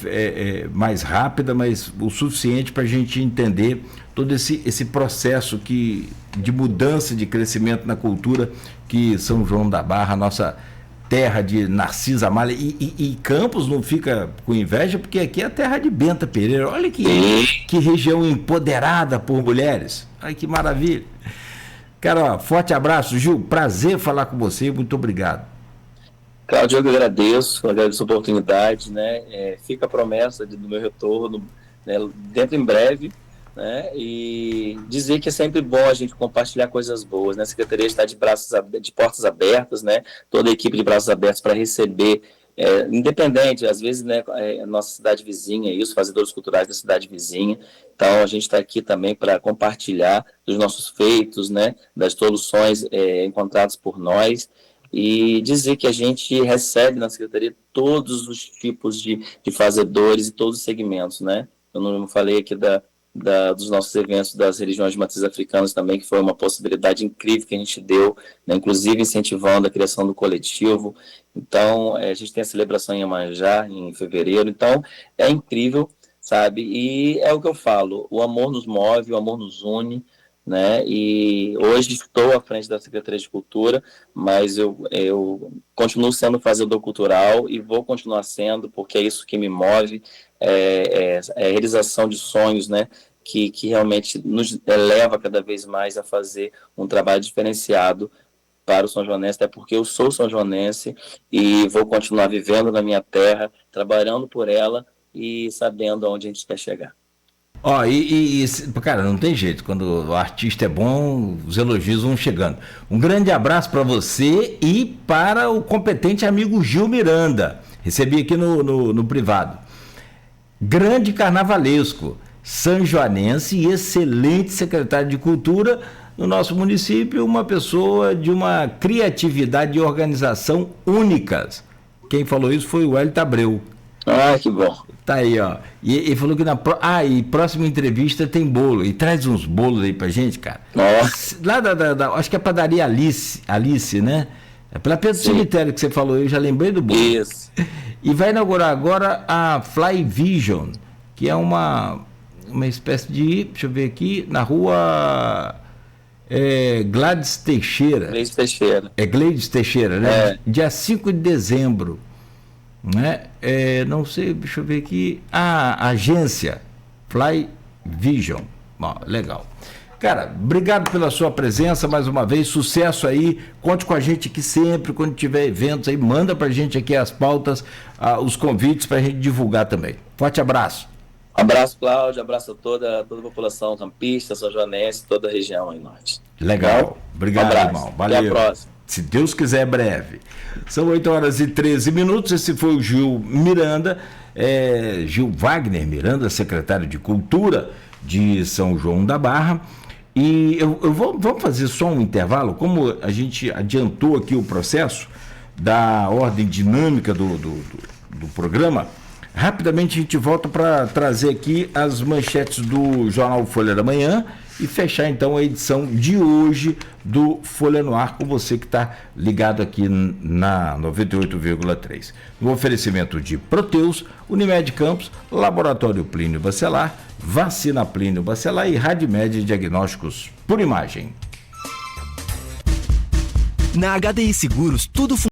mais rápida, mas o suficiente para a gente entender todo esse processo de mudança, de crescimento na cultura que São João da Barra, nossa terra de Narcisa Amália, e Campos não fica com inveja, porque aqui é a terra de Benta Pereira. Olha que região empoderada por mulheres. Olha que maravilha. Cara, forte abraço, Gil, prazer falar com você, muito obrigado. Cláudio, eu agradeço a oportunidade, né? Fica a promessa do meu retorno, né, dentro em breve, né? E dizer que é sempre bom a gente compartilhar coisas boas, né? A Secretaria está de portas abertas, né? Toda a equipe de braços abertos para receber, independente, às vezes, né, nossa cidade vizinha, fazedores culturais da cidade vizinha. Então, a gente está aqui também para compartilhar dos nossos feitos, né? Das soluções encontradas por nós, e dizer que a gente recebe na Secretaria todos os tipos de fazedores e todos os segmentos, né? Eu não falei aqui dos nossos eventos das religiões de matriz africanas também, que foi uma possibilidade incrível que a gente deu, né, inclusive incentivando a criação do coletivo. Então, a gente tem a celebração em Iemanjá, em fevereiro. Então, é incrível, sabe? E é o que eu falo, o amor nos move, o amor nos une, né? E hoje estou à frente da Secretaria de Cultura, mas eu continuo sendo fazedor cultural e vou continuar sendo, porque é isso que me move, a realização de sonhos, né? Que realmente nos eleva cada vez mais a fazer um trabalho diferenciado para o São Joanense, até porque eu sou São Joanense e vou continuar vivendo na minha terra, trabalhando por ela e sabendo aonde a gente quer chegar. Cara, não tem jeito, quando o artista é bom, os elogios vão chegando. Um grande abraço para você e para o competente amigo Gil Miranda, recebi aqui no privado. Grande carnavalesco, sanjoanense e excelente secretário de Cultura no nosso município, uma pessoa de uma criatividade e organização únicas. Quem falou isso foi o Hélio Abreu. Ah, que bom. Tá aí, ó. E ele falou que e próxima entrevista tem bolo. E traz uns bolos aí pra gente, cara. Nossa. Lá acho que é a padaria Alice, né? É pela Pedro Cemitério que você falou, eu já lembrei do bolo. Isso. E vai inaugurar agora a Fly Vision, que é uma espécie de, deixa eu ver aqui, na rua Gladys Teixeira. Gladys Teixeira. É Gladys Teixeira, né? Dia 5 de dezembro. Né? Não sei, deixa eu ver aqui. A agência Fly Vision. Bom, legal. Cara, obrigado pela sua presença mais uma vez, sucesso aí, conte com a gente aqui sempre, quando tiver eventos aí, manda pra gente aqui as pautas, os convites pra gente divulgar também. Forte abraço. Abraço, Cláudio, abraço a toda a população campista, são joanense, toda a região aí norte. Legal, obrigado, irmão, valeu. Até a próxima. Se Deus quiser, breve. São 8h13, esse foi o Gil Miranda, Gil Wagner Miranda, secretário de Cultura de São João da Barra. E vamos fazer só um intervalo, como a gente adiantou aqui o processo da ordem dinâmica do programa, rapidamente a gente volta para trazer aqui as manchetes do Jornal Folha da Manhã e fechar então a edição de hoje do Folha no Ar com você que está ligado aqui na 98,3. No oferecimento de Proteus, Unimed Campos, Laboratório Plínio Bacelar, Vacina Plínio Bacelar e Radmed Diagnósticos por Imagem. Na HDI Seguros, tudo funciona.